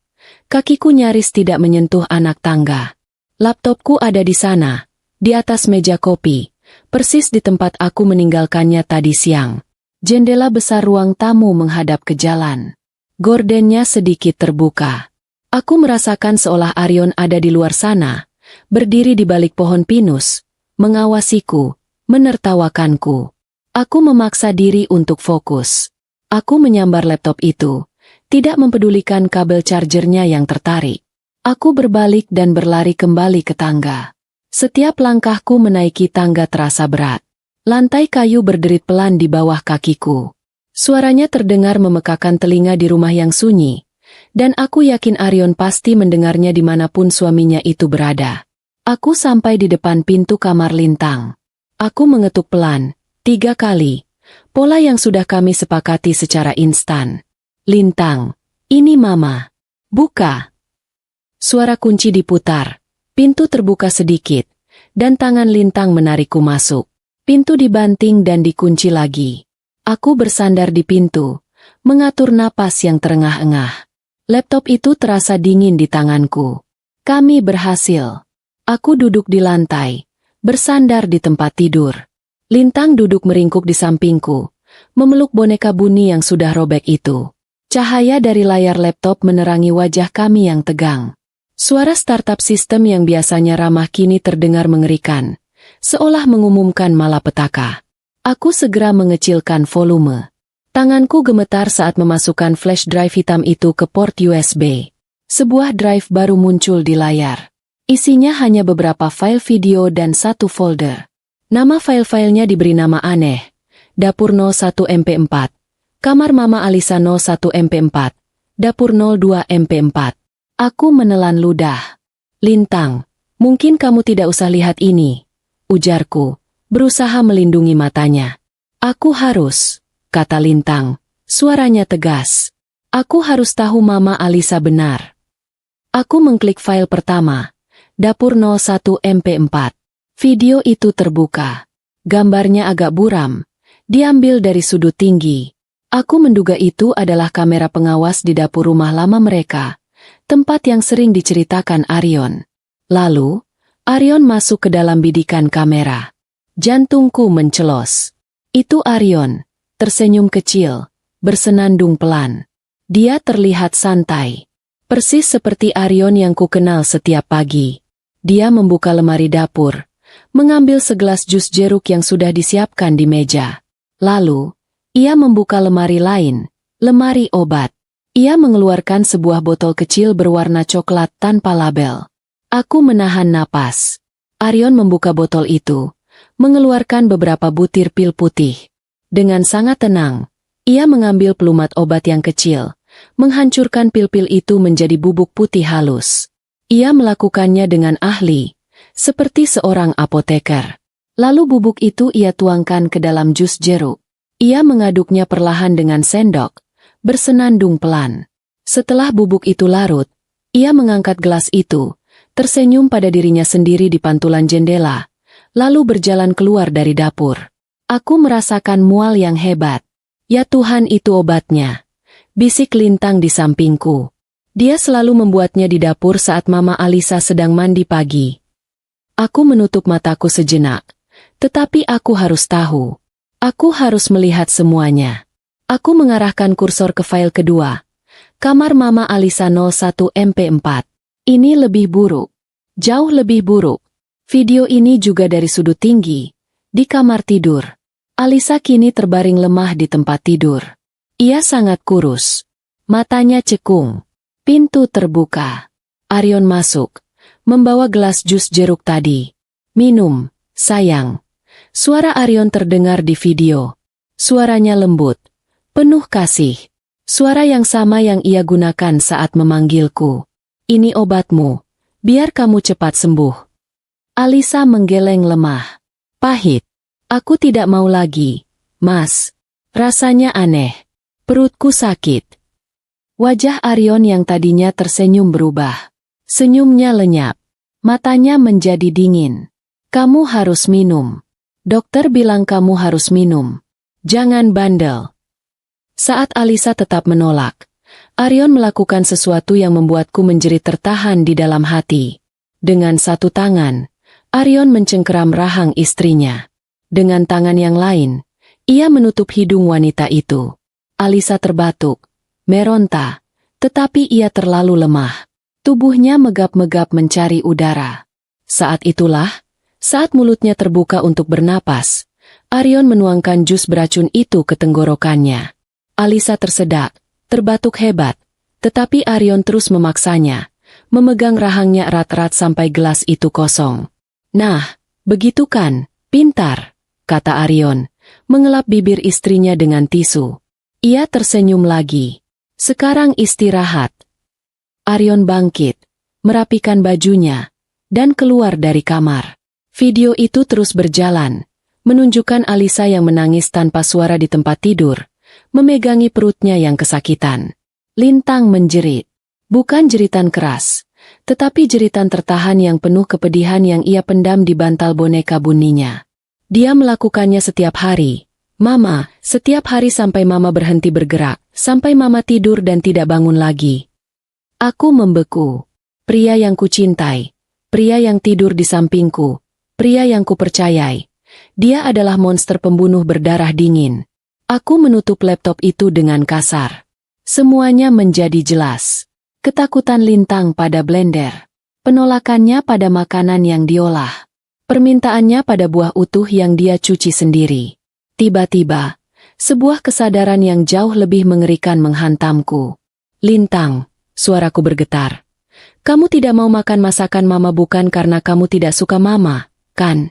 Kakiku nyaris tidak menyentuh anak tangga. Laptopku ada di sana, di atas meja kopi, persis di tempat aku meninggalkannya tadi siang. Jendela besar ruang tamu menghadap ke jalan. Gordennya sedikit terbuka. Aku merasakan seolah Arion ada di luar sana, berdiri di balik pohon pinus, mengawasiku, menertawakanku. Aku memaksa diri untuk fokus. Aku menyambar laptop itu, tidak mempedulikan kabel chargernya yang tertarik. Aku berbalik dan berlari kembali ke tangga. Setiap langkahku menaiki tangga terasa berat. Lantai kayu berderit pelan di bawah kakiku. Suaranya terdengar memekakan telinga di rumah yang sunyi, dan aku yakin Arion pasti mendengarnya dimanapun suaminya itu berada. Aku sampai di depan pintu kamar Lintang. Aku mengetuk pelan, 3 kali, pola yang sudah kami sepakati secara instan. Lintang, ini Mama. Buka. Suara kunci diputar, pintu terbuka sedikit, dan tangan Lintang menarikku masuk. Pintu dibanting dan dikunci lagi. Aku bersandar di pintu, mengatur napas yang terengah-engah. Laptop itu terasa dingin di tanganku. Kami berhasil. Aku duduk di lantai, bersandar di tempat tidur. Lintang duduk meringkuk di sampingku, memeluk boneka Bunny yang sudah robek itu. Cahaya dari layar laptop menerangi wajah kami yang tegang. Suara startup sistem yang biasanya ramah kini terdengar mengerikan, seolah mengumumkan malapetaka. Aku segera mengecilkan volume. Tanganku gemetar saat memasukkan flash drive hitam itu ke port USB. Sebuah drive baru muncul di layar. Isinya hanya beberapa file video dan 1 folder. Nama file-filenya diberi nama aneh. Dapur 01 MP4. Kamar Mama Alisa 01 MP4. Dapur 02 MP4. Aku menelan ludah. Lintang, mungkin kamu tidak usah lihat ini, ujarku, berusaha melindungi matanya. Aku harus, kata Lintang, suaranya tegas. Aku harus tahu Mama Alisa benar. Aku mengklik file pertama. Dapur 01 MP4. Video itu terbuka. Gambarnya agak buram. Diambil dari sudut tinggi. Aku menduga itu adalah kamera pengawas di dapur rumah lama mereka, tempat yang sering diceritakan Arion. Lalu, Arion masuk ke dalam bidikan kamera. Jantungku mencelos. Itu Arion, tersenyum kecil, bersenandung pelan. Dia terlihat santai. Persis seperti Arion yang kukenal setiap pagi. Dia membuka lemari dapur, mengambil segelas jus jeruk yang sudah disiapkan di meja. Lalu, ia membuka lemari lain, lemari obat. Ia mengeluarkan sebuah botol kecil berwarna coklat tanpa label. Aku menahan napas. Arion membuka botol itu, mengeluarkan beberapa butir pil putih. Dengan sangat tenang, ia mengambil pelumat obat yang kecil, menghancurkan pil-pil itu menjadi bubuk putih halus. Ia melakukannya dengan ahli, seperti seorang apoteker. Lalu bubuk itu ia tuangkan ke dalam jus jeruk. Ia mengaduknya perlahan dengan sendok, bersenandung pelan. Setelah bubuk itu larut, ia mengangkat gelas itu, tersenyum pada dirinya sendiri di pantulan jendela, lalu berjalan keluar dari dapur. Aku merasakan mual yang hebat. Ya Tuhan, itu obatnya, bisik Lintang di sampingku. Dia selalu membuatnya di dapur saat Mama Alisa sedang mandi pagi. Aku menutup mataku sejenak, tetapi aku harus tahu. Aku harus melihat semuanya. Aku mengarahkan kursor ke file kedua. Kamar Mama Alisa 01 MP4. Ini lebih buruk. Jauh lebih buruk. Video ini juga dari sudut tinggi, di kamar tidur. Alisa kini terbaring lemah di tempat tidur. Ia sangat kurus. Matanya cekung. Pintu terbuka. Arion masuk, membawa gelas jus jeruk tadi. Minum, sayang. Suara Arion terdengar di video. Suaranya lembut, penuh kasih. Suara yang sama yang ia gunakan saat memanggilku. Ini obatmu, biar kamu cepat sembuh. Alisa menggeleng lemah. Pahit. Aku tidak mau lagi, Mas. Rasanya aneh. Perutku sakit. Wajah Arion yang tadinya tersenyum berubah. Senyumnya lenyap. Matanya menjadi dingin. Kamu harus minum. Dokter bilang kamu harus minum. Jangan bandel. Saat Alisa tetap menolak, Arion melakukan sesuatu yang membuatku menjerit tertahan di dalam hati. Dengan satu tangan, Arion mencengkeram rahang istrinya. Dengan tangan yang lain, ia menutup hidung wanita itu. Alisa terbatuk, meronta, tetapi ia terlalu lemah. Tubuhnya megap-megap mencari udara. Saat itulah, saat mulutnya terbuka untuk bernapas, Arion menuangkan jus beracun itu ke tenggorokannya. Alisa tersedak, terbatuk hebat, tetapi Arion terus memaksanya, memegang rahangnya erat-erat sampai gelas itu kosong. Nah, begitu kan, pintar, kata Arion, mengelap bibir istrinya dengan tisu. Ia tersenyum lagi. Sekarang istirahat. Arion bangkit, merapikan bajunya, dan keluar dari kamar. Video itu terus berjalan, menunjukkan Alisa yang menangis tanpa suara di tempat tidur, memegangi perutnya yang kesakitan. Lintang menjerit. Bukan jeritan keras, tetapi jeritan tertahan yang penuh kepedihan yang ia pendam di bantal boneka buninya. Dia melakukannya setiap hari. Mama, setiap hari sampai Mama berhenti bergerak, sampai Mama tidur dan tidak bangun lagi. Aku membeku. Pria yang kucintai, pria yang tidur di sampingku, pria yang kupercayai. Dia adalah monster pembunuh berdarah dingin. Aku menutup laptop itu dengan kasar. Semuanya menjadi jelas. Ketakutan Lintang pada blender. Penolakannya pada makanan yang diolah. Permintaannya pada buah utuh yang dia cuci sendiri. Tiba-tiba, sebuah kesadaran yang jauh lebih mengerikan menghantamku. Lintang, suaraku bergetar. Kamu tidak mau makan masakan Mama bukan karena kamu tidak suka Mama, kan?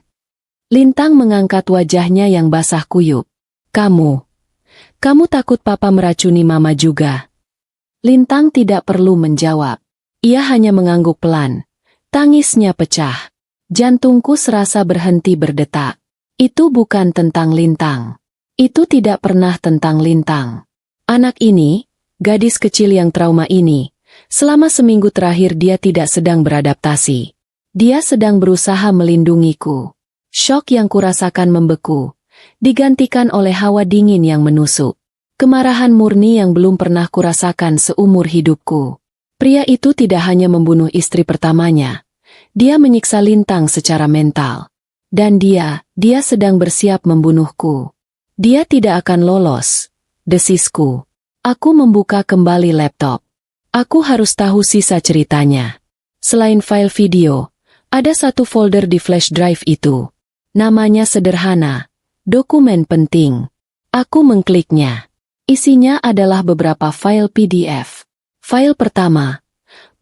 Lintang mengangkat wajahnya yang basah kuyup. Kamu takut Papa meracuni Mama juga? Lintang tidak perlu menjawab. Ia hanya mengangguk pelan. Tangisnya pecah. Jantungku serasa berhenti berdetak. Itu bukan tentang Lintang. Itu tidak pernah tentang Lintang. Anak ini, gadis kecil yang trauma ini, selama seminggu terakhir dia tidak sedang beradaptasi. Dia sedang berusaha melindungiku. Syok yang kurasakan membeku, digantikan oleh hawa dingin yang menusuk. Kemarahan murni yang belum pernah kurasakan seumur hidupku. Pria itu tidak hanya membunuh istri pertamanya. Dia menyiksa Lintang secara mental. Dan dia sedang bersiap membunuhku. Dia tidak akan lolos, desisku. Aku membuka kembali laptop. Aku harus tahu sisa ceritanya. Selain file video, ada satu folder di flash drive itu. Namanya sederhana, dokumen penting. Aku mengkliknya. Isinya adalah beberapa file PDF. File pertama,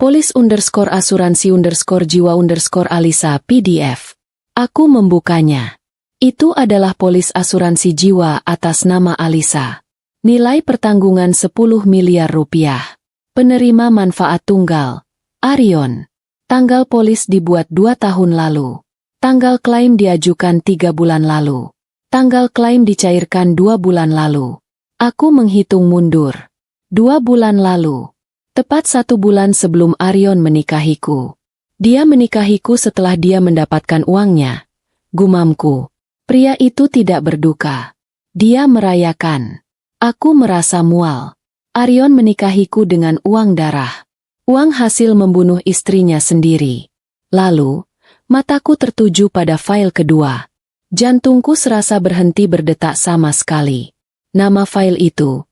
polis_asuransi_jiwa_Alisa PDF. Aku membukanya. Itu adalah polis asuransi jiwa atas nama Alisa. Nilai pertanggungan 10 miliar rupiah. Penerima manfaat tunggal, Arion. Tanggal polis dibuat 2 tahun lalu. Tanggal klaim diajukan 3 bulan lalu. Tanggal klaim dicairkan 2 bulan lalu. Aku menghitung mundur. 2 bulan lalu. Tepat 1 bulan sebelum Arion menikahiku. Dia menikahiku setelah dia mendapatkan uangnya. Gumamku. Pria itu tidak berduka. Dia merayakan. Aku merasa mual. Arion menikahiku dengan uang darah. Uang hasil membunuh istrinya sendiri. Lalu, mataku tertuju pada file kedua. Jantungku serasa berhenti berdetak sama sekali. Nama file itu,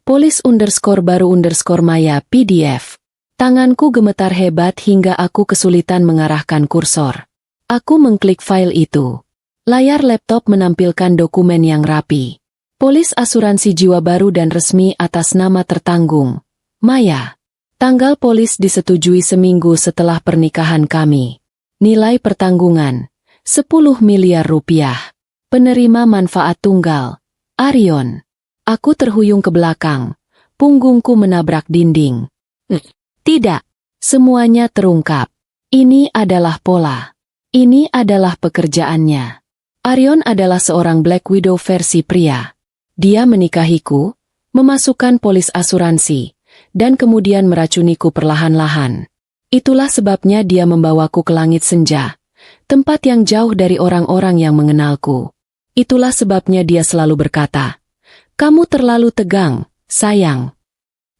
polis_baru_maya PDF. Tanganku gemetar hebat hingga aku kesulitan mengarahkan kursor. Aku mengklik file itu. Layar laptop menampilkan dokumen yang rapi. Polis asuransi jiwa baru dan resmi atas nama tertanggung, Maya. Tanggal polis disetujui seminggu setelah pernikahan kami. Nilai pertanggungan, 10 miliar rupiah. Penerima manfaat tunggal, Arion. Aku terhuyung ke belakang. Punggungku menabrak dinding. Tidak. Semuanya terungkap. Ini adalah pola. Ini adalah pekerjaannya. Arion adalah seorang Black Widow versi pria. Dia menikahiku, memasukkan polis asuransi, dan kemudian meracuniku perlahan-lahan. Itulah sebabnya dia membawaku ke langit senja, tempat yang jauh dari orang-orang yang mengenalku. Itulah sebabnya dia selalu berkata, "Kamu terlalu tegang, sayang."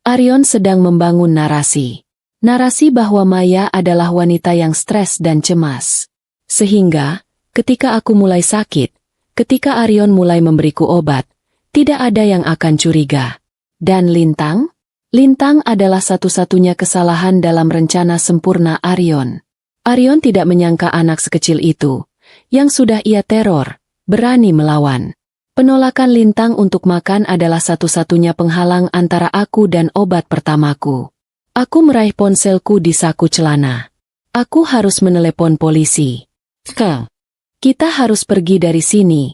Arion sedang membangun narasi. Narasi bahwa Maya adalah wanita yang stres dan cemas. Sehingga, ketika aku mulai sakit, ketika Arion mulai memberiku obat, tidak ada yang akan curiga. Dan Lintang? Lintang adalah satu-satunya kesalahan dalam rencana sempurna Arion. Arion tidak menyangka anak sekecil itu, yang sudah ia teror, berani melawan. Penolakan Lintang untuk makan adalah satu-satunya penghalang antara aku dan obat pertamaku. Aku meraih ponselku di saku celana. Aku harus menelepon polisi. Kita harus pergi dari sini.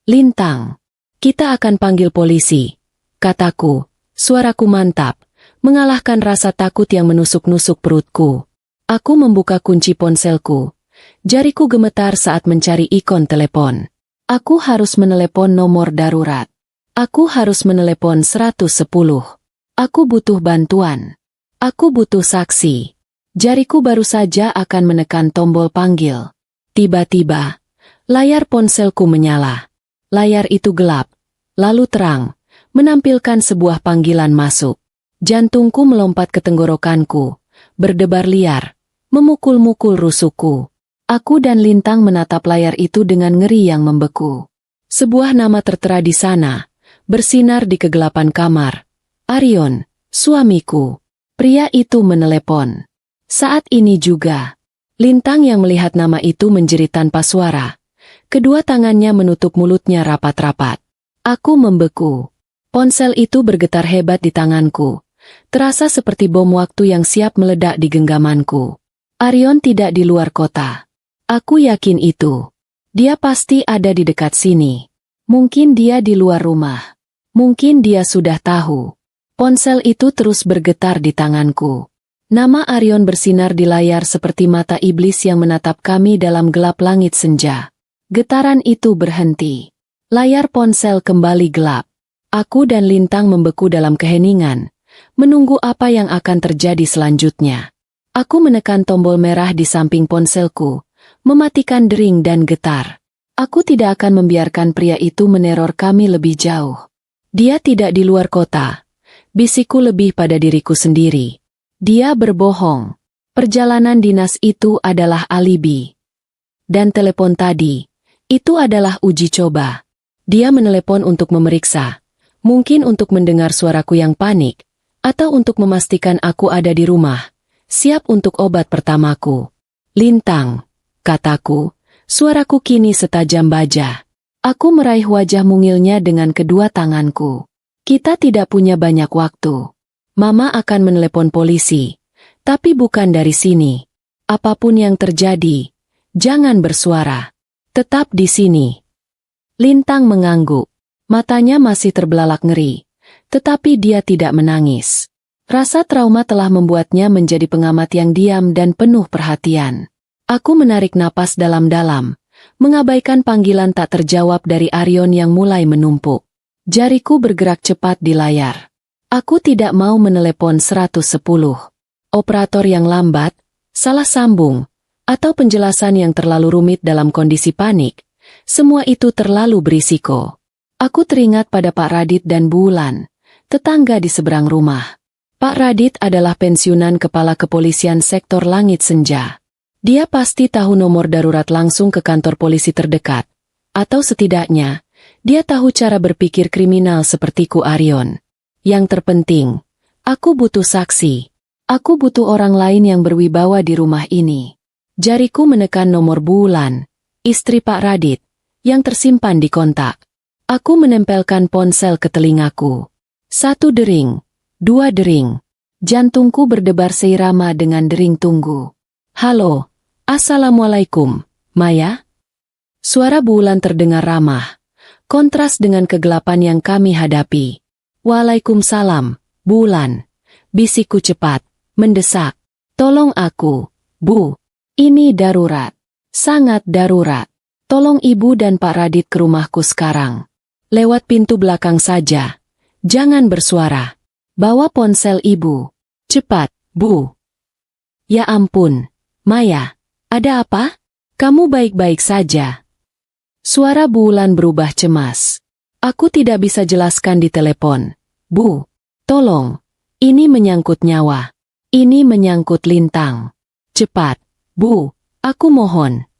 Lintang. Kita akan panggil polisi. Kataku, suaraku mantap, mengalahkan rasa takut yang menusuk-nusuk perutku. Aku membuka kunci ponselku. Jariku gemetar saat mencari ikon telepon. Aku harus menelepon nomor darurat. Aku harus menelepon 110. Aku butuh bantuan. Aku butuh saksi. Jariku baru saja akan menekan tombol panggil. Tiba-tiba, layar ponselku menyala. Layar itu gelap, lalu terang, menampilkan sebuah panggilan masuk. Jantungku melompat ke tenggorokanku, berdebar liar, memukul-mukul rusukku. Aku dan Lintang menatap layar itu dengan ngeri yang membeku. Sebuah nama tertera di sana, bersinar di kegelapan kamar. Arion, suamiku. Pria itu menelepon. Saat ini juga, Lintang yang melihat nama itu menjerit tanpa suara. Kedua tangannya menutup mulutnya rapat-rapat. Aku membeku. Ponsel itu bergetar hebat di tanganku. Terasa seperti bom waktu yang siap meledak di genggamanku. Arion tidak di luar kota. Aku yakin itu. Dia pasti ada di dekat sini. Mungkin dia di luar rumah. Mungkin dia sudah tahu. Ponsel itu terus bergetar di tanganku. Nama Arion bersinar di layar seperti mata iblis yang menatap kami dalam gelap langit senja. Getaran itu berhenti. Layar ponsel kembali gelap. Aku dan Lintang membeku dalam keheningan, menunggu apa yang akan terjadi selanjutnya. Aku menekan tombol merah di samping ponselku, mematikan dering dan getar. Aku tidak akan membiarkan pria itu meneror kami lebih jauh. Dia tidak di luar kota. Bisikku lebih pada diriku sendiri. Dia berbohong. Perjalanan dinas itu adalah alibi. Dan telepon tadi, itu adalah uji coba. Dia menelepon untuk memeriksa. Mungkin untuk mendengar suaraku yang panik, atau untuk memastikan aku ada di rumah, siap untuk obat pertamaku. Lintang. Kataku, suaraku kini setajam baja. Aku meraih wajah mungilnya dengan kedua tanganku. Kita tidak punya banyak waktu. Mama akan menelepon polisi, tapi bukan dari sini. Apapun yang terjadi, jangan bersuara. Tetap di sini. Lintang mengangguk. Matanya masih terbelalak ngeri, tetapi dia tidak menangis. Rasa trauma telah membuatnya menjadi pengamat yang diam dan penuh perhatian. Aku menarik napas dalam-dalam, mengabaikan panggilan tak terjawab dari Arion yang mulai menumpuk. Jariku bergerak cepat di layar. Aku tidak mau menelepon 110. Operator yang lambat, salah sambung, atau penjelasan yang terlalu rumit dalam kondisi panik. Semua itu terlalu berisiko. Aku teringat pada Pak Radit dan Bu Wulan, tetangga di seberang rumah. Pak Radit adalah pensiunan kepala kepolisian sektor Langit Senja. Dia pasti tahu nomor darurat langsung ke kantor polisi terdekat. Atau setidaknya, dia tahu cara berpikir kriminal sepertiku Arion. Yang terpenting, aku butuh saksi. Aku butuh orang lain yang berwibawa di rumah ini. Jariku menekan nomor Bu Wulan, istri Pak Radit, yang tersimpan di kontak. Aku menempelkan ponsel ke telingaku. 1 dering, 2 dering. Jantungku berdebar seirama dengan dering tunggu. Halo, Assalamualaikum, Maya? Suara Bu Wulan terdengar ramah, kontras dengan kegelapan yang kami hadapi. Waalaikumsalam, Bu Wulan. Bisikku cepat, mendesak. Tolong aku, Bu. Ini darurat. Sangat darurat. Tolong Ibu dan Pak Radit ke rumahku sekarang. Lewat pintu belakang saja. Jangan bersuara. Bawa ponsel Ibu. Cepat, Bu. Ya ampun, Maya. Ada apa? Kamu baik-baik saja. Suara Bu Wulan berubah cemas. Aku tidak bisa jelaskan di telepon. Bu, tolong. Ini menyangkut nyawa. Ini menyangkut Lintang. Cepat, Bu, aku mohon.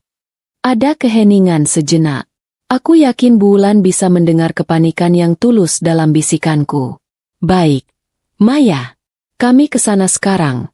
Ada keheningan sejenak. Aku yakin Bu Wulan bisa mendengar kepanikan yang tulus dalam bisikanku. Baik, Maya. Kami ke sana sekarang.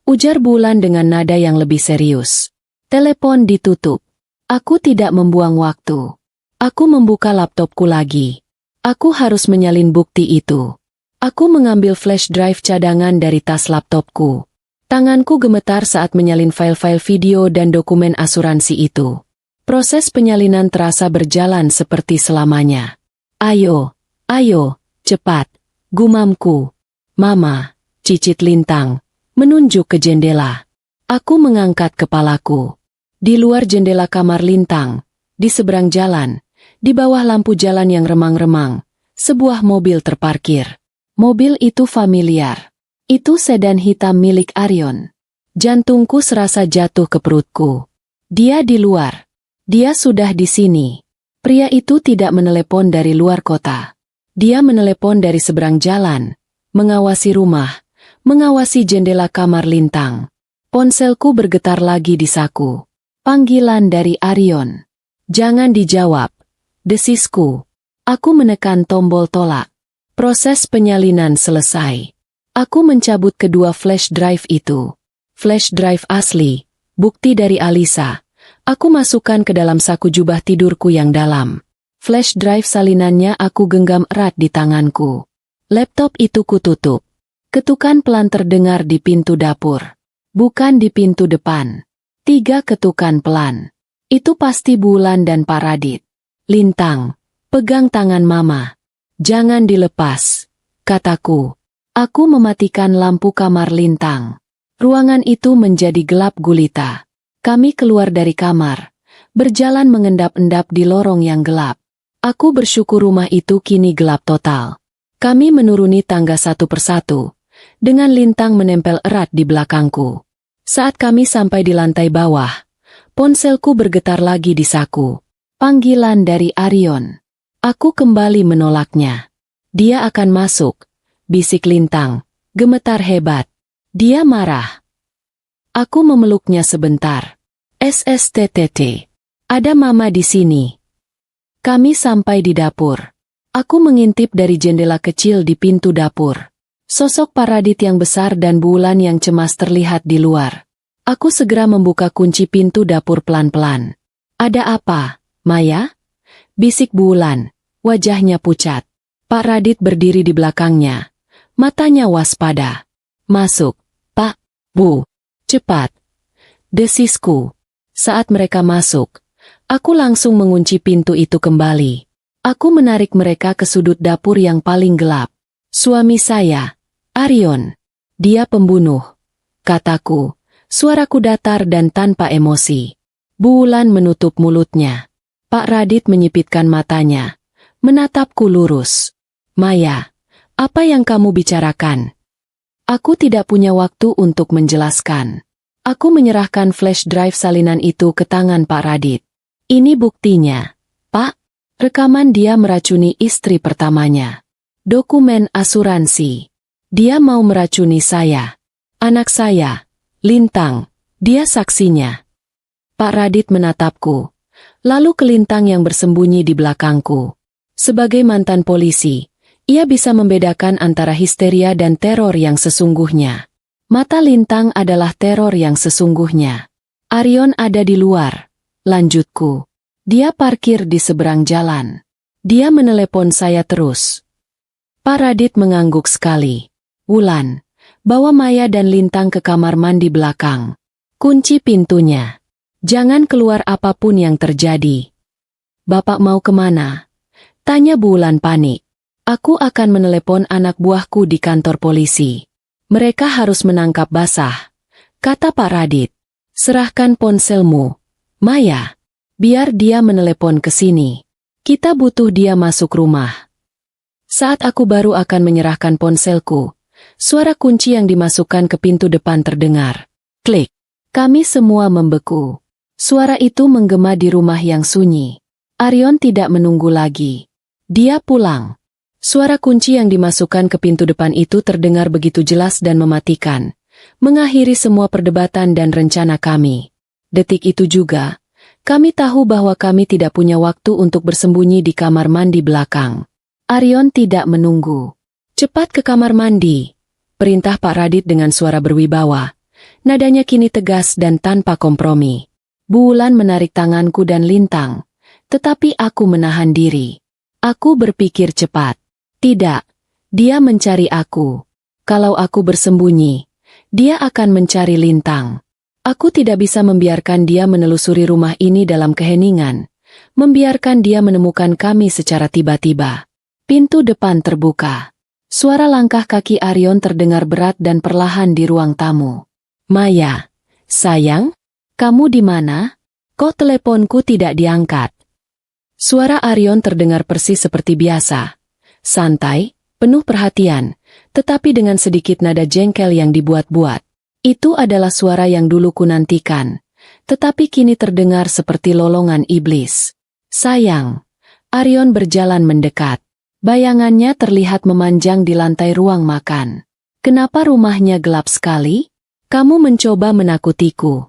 Ujar Bu Wulan dengan nada yang lebih serius. Telepon ditutup. Aku tidak membuang waktu. Aku membuka laptopku lagi. Aku harus menyalin bukti itu. Aku mengambil flash drive cadangan dari tas laptopku. Tanganku gemetar saat menyalin file-file video dan dokumen asuransi itu. Proses penyalinan terasa berjalan seperti selamanya. Ayo, cepat, gumamku. Mama, cicit Lintang, menunjuk ke jendela. Aku mengangkat kepalaku. Di luar jendela kamar Lintang, di seberang jalan, di bawah lampu jalan yang remang-remang, sebuah mobil terparkir. Mobil itu familiar. Itu sedan hitam milik Arion. Jantungku serasa jatuh ke perutku. Dia di luar. Dia sudah di sini. Pria itu tidak menelepon dari luar kota. Dia menelepon dari seberang jalan, mengawasi rumah, mengawasi jendela kamar Lintang. Ponselku bergetar lagi di saku. Panggilan dari Arion. Jangan dijawab. Desisku. Aku menekan tombol tolak. Proses penyalinan selesai. Aku mencabut kedua flash drive itu. Flash drive asli, bukti dari Alisa. Aku masukkan ke dalam saku jubah tidurku yang dalam. Flash drive salinannya aku genggam erat di tanganku. Laptop itu kututup. Ketukan pelan terdengar di pintu dapur. Bukan di pintu depan. 3 ketukan pelan. Itu pasti Bu Wulan dan Pak Radit. Lintang, pegang tangan Mama. Jangan dilepas, kataku. Aku mematikan lampu kamar Lintang. Ruangan itu menjadi gelap gulita. Kami keluar dari kamar, berjalan mengendap-endap di lorong yang gelap. Aku bersyukur rumah itu kini gelap total. Kami menuruni tangga satu persatu, dengan Lintang menempel erat di belakangku. Saat kami sampai di lantai bawah, ponselku bergetar lagi di saku. Panggilan dari Arion. Aku kembali menolaknya. Dia akan masuk, bisik Lintang, gemetar hebat. Dia marah. Aku memeluknya sebentar. SSTTT. Ada Mama di sini. Kami sampai di dapur. Aku mengintip dari jendela kecil di pintu dapur. Sosok Pak Radit yang besar dan Bu Wulan yang cemas terlihat di luar. Aku segera membuka kunci pintu dapur pelan-pelan. Ada apa, Maya? Bisik Bu Wulan, wajahnya pucat. Pak Radit berdiri di belakangnya. Matanya waspada. Masuk, Pak, Bu. Cepat. Desisku. Saat mereka masuk, aku langsung mengunci pintu itu kembali. Aku menarik mereka ke sudut dapur yang paling gelap. Suami saya, Arion. Dia pembunuh. Kataku. Suaraku datar dan tanpa emosi. Bu Wulan menutup mulutnya. Pak Radit menyipitkan matanya. Menatapku lurus. Maya, apa yang kamu bicarakan? Aku tidak punya waktu untuk menjelaskan. Aku menyerahkan flash drive salinan itu ke tangan Pak Radit. Ini buktinya. Pak, rekaman dia meracuni istri pertamanya. Dokumen asuransi. Dia mau meracuni saya. Anak saya. Lintang, dia saksinya. Pak Radit menatapku, lalu ke Lintang yang bersembunyi di belakangku. Sebagai mantan polisi, ia bisa membedakan antara histeria dan teror yang sesungguhnya. Mata Lintang adalah teror yang sesungguhnya. Arion ada di luar, lanjutku. Dia parkir di seberang jalan. Dia menelepon saya terus. Pak Radit mengangguk sekali. Wulan. Bawa Maya dan Lintang ke kamar mandi belakang. Kunci pintunya. Jangan keluar apapun yang terjadi. Bapak mau kemana? Tanya Bu Wulan panik. Aku akan menelepon anak buahku di kantor polisi. Mereka harus menangkap Basah. Kata Pak Radit. Serahkan ponselmu. Maya. Biar dia menelepon ke sini. Kita butuh dia masuk rumah. Saat aku baru akan menyerahkan ponselku, suara kunci yang dimasukkan ke pintu depan terdengar. Klik. Kami semua membeku. Suara itu menggema di rumah yang sunyi. Aryon tidak menunggu lagi. Dia pulang. Suara kunci yang dimasukkan ke pintu depan itu terdengar begitu jelas dan mematikan, mengakhiri semua perdebatan dan rencana kami. Detik itu juga, kami tahu bahwa kami tidak punya waktu untuk bersembunyi di kamar mandi belakang. Aryon tidak menunggu. Cepat ke kamar mandi, perintah Pak Radit dengan suara berwibawa. Nadanya kini tegas dan tanpa kompromi. Bu Wulan menarik tanganku dan lintang. Tetapi aku menahan diri. Aku berpikir cepat. Tidak, dia mencari aku. Kalau aku bersembunyi, dia akan mencari lintang. Aku tidak bisa membiarkan dia menelusuri rumah ini dalam keheningan. Membiarkan dia menemukan kami secara tiba-tiba. Pintu depan terbuka. Suara langkah kaki Aryon terdengar berat dan perlahan di ruang tamu. Maya, sayang, kamu di mana? Kok teleponku tidak diangkat? Suara Aryon terdengar persis seperti biasa. Santai, penuh perhatian, tetapi dengan sedikit nada jengkel yang dibuat-buat. Itu adalah suara yang dulu kunantikan, tetapi kini terdengar seperti lolongan iblis. Sayang, Aryon berjalan mendekat. Bayangannya terlihat memanjang di lantai ruang makan. Kenapa rumahnya gelap sekali? Kamu mencoba menakutiku.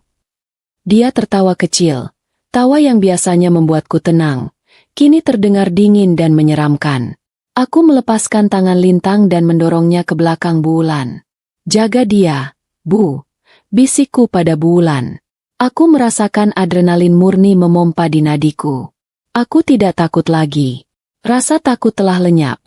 Dia tertawa kecil, tawa yang biasanya membuatku tenang. Kini terdengar dingin dan menyeramkan. Aku melepaskan tangan lintang dan mendorongnya ke belakang Bu Wulan. Jaga dia, Bu, bisikku pada Bu Wulan. Aku merasakan adrenalin murni memompa di nadiku. Aku tidak takut lagi. Rasa takut telah lenyap,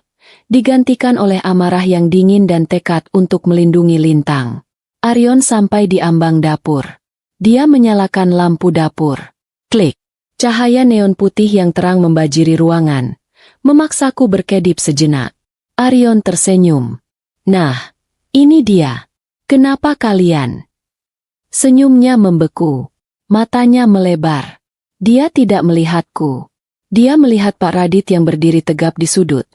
digantikan oleh amarah yang dingin dan tekad untuk melindungi lintang. Aryon sampai di ambang dapur. Dia menyalakan lampu dapur. Klik. Cahaya neon putih yang terang membajiri ruangan, memaksaku berkedip sejenak. Aryon tersenyum. Nah, ini dia. Kenapa kalian? Senyumnya membeku. Matanya melebar. Dia tidak melihatku. Dia melihat Pak Radit yang berdiri tegap di sudut,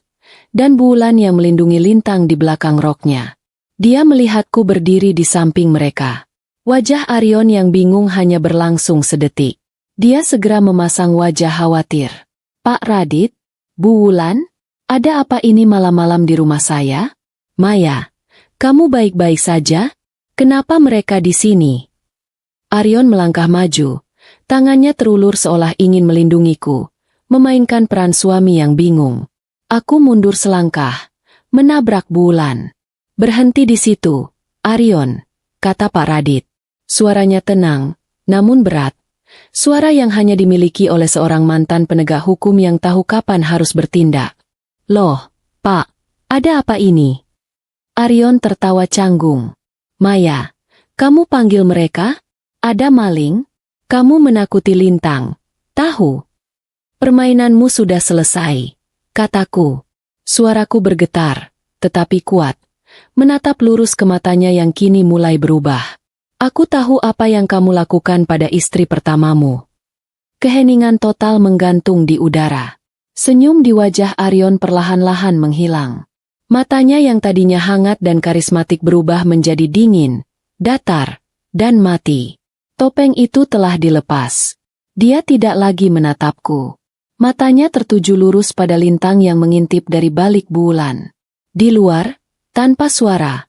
dan Bu Wulan yang melindungi lintang di belakang roknya. Dia melihatku berdiri di samping mereka. Wajah Aryon yang bingung hanya berlangsung sedetik. Dia segera memasang wajah khawatir. Pak Radit, Bu Wulan, ada apa ini malam-malam di rumah saya? Maya, kamu baik-baik saja? Kenapa mereka di sini? Aryon melangkah maju, tangannya terulur seolah ingin melindungiku, memainkan peran suami yang bingung. Aku mundur selangkah, menabrak Bu Wulan. Berhenti di situ, Aryon, kata Pak Radit. Suaranya tenang, namun berat. Suara yang hanya dimiliki oleh seorang mantan penegak hukum yang tahu kapan harus bertindak. Loh, Pak, ada apa ini? Aryon tertawa canggung. Maya, kamu panggil mereka? Ada maling? Kamu menakuti lintang. Tahu? Permainanmu sudah selesai, kataku. Suaraku bergetar, tetapi kuat. Menatap lurus ke matanya yang kini mulai berubah. Aku tahu apa yang kamu lakukan pada istri pertamamu. Keheningan total menggantung di udara. Senyum di wajah Aryon perlahan-lahan menghilang. Matanya yang tadinya hangat dan karismatik berubah menjadi dingin, datar, dan mati. Topeng itu telah dilepas. Dia tidak lagi menatapku. Matanya tertuju lurus pada lintang yang mengintip dari balik Bu Wulan. Di luar, tanpa suara,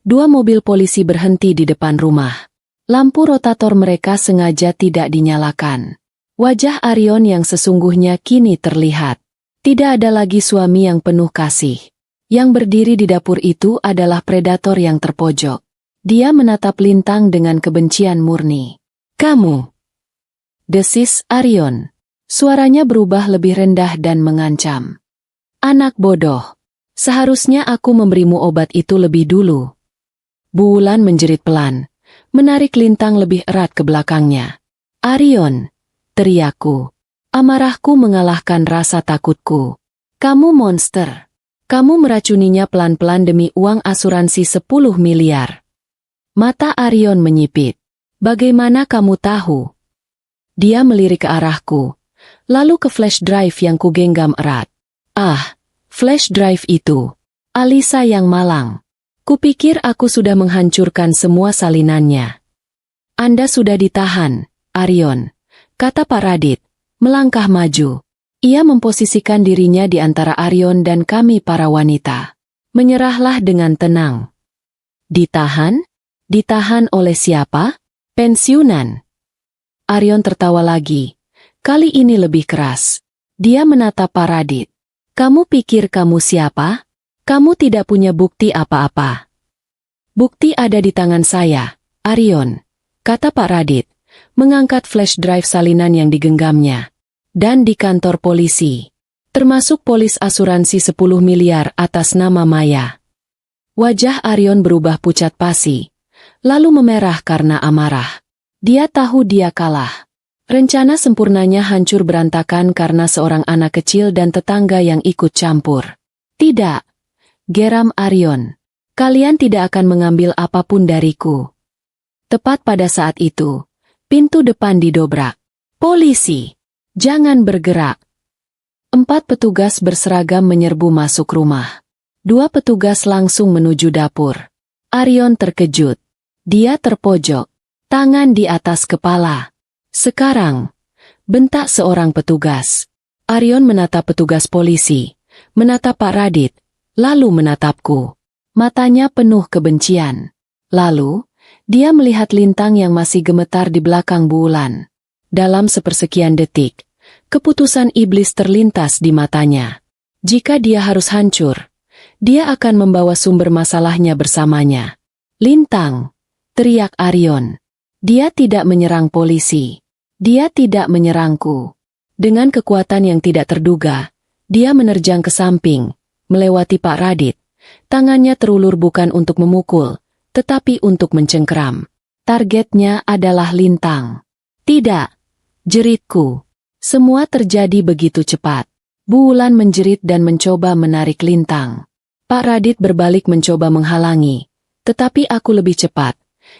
dua mobil polisi berhenti di depan rumah. Lampu rotator mereka sengaja tidak dinyalakan. Wajah Aryon yang sesungguhnya kini terlihat. Tidak ada lagi suami yang penuh kasih. Yang berdiri di dapur itu adalah predator yang terpojok. Dia menatap lintang dengan kebencian murni. Kamu! Desis Aryon. Suaranya berubah lebih rendah dan mengancam. Anak bodoh. Seharusnya aku memberimu obat itu lebih dulu. Bu Wulan menjerit pelan, menarik lintang lebih erat ke belakangnya. Aryon, teriakku. Amarahku mengalahkan rasa takutku. Kamu monster. Kamu meracuninya pelan-pelan demi uang asuransi 10 miliar. Mata Aryon menyipit. Bagaimana kamu tahu? Dia melirik ke arahku, lalu ke flash drive yang kugenggam erat. Ah, flash drive itu. Alisa yang malang. Kupikir aku sudah menghancurkan semua salinannya. Anda sudah ditahan, Aryon, kata Pak Radit, melangkah maju. Ia memposisikan dirinya di antara Aryon dan kami para wanita. Menyerahlah dengan tenang. Ditahan? Ditahan oleh siapa? Pensiunan. Aryon tertawa lagi. Kali ini lebih keras. Dia menatap Pak Radit. Kamu pikir kamu siapa? Kamu tidak punya bukti apa-apa. Bukti ada di tangan saya, Aryon, kata Pak Radit, mengangkat flash drive salinan yang digenggamnya. Dan di kantor polisi, termasuk polis asuransi 10 miliar atas nama Maya. Wajah Aryon berubah pucat pasi, lalu memerah karena amarah. Dia tahu dia kalah. Rencana sempurnanya hancur berantakan karena seorang anak kecil dan tetangga yang ikut campur. Tidak, geram Aryon. Kalian tidak akan mengambil apapun dariku. Tepat pada saat itu, pintu depan didobrak. Polisi! Jangan bergerak. 4 petugas berseragam menyerbu masuk rumah. 2 petugas langsung menuju dapur. Aryon terkejut. Dia terpojok, tangan di atas kepala. Sekarang, bentak seorang petugas. Aryon menatap petugas polisi, menatap Pak Radit, lalu menatapku. Matanya penuh kebencian. Lalu, dia melihat lintang yang masih gemetar di belakang bulan. Dalam sepersekian detik, keputusan iblis terlintas di matanya. Jika dia harus hancur, dia akan membawa sumber masalahnya bersamanya. Lintang, teriak Aryon. Dia tidak menyerang polisi. Dia tidak menyerangku. Dengan kekuatan yang tidak terduga, dia menerjang ke samping, melewati Pak Radit. Tangannya terulur bukan untuk memukul, tetapi untuk mencengkeram. Targetnya adalah lintang. Tidak, jeritku. Semua terjadi begitu cepat. Bulan menjerit dan mencoba menarik lintang. Pak Radit berbalik mencoba menghalangi, tetapi aku lebih cepat.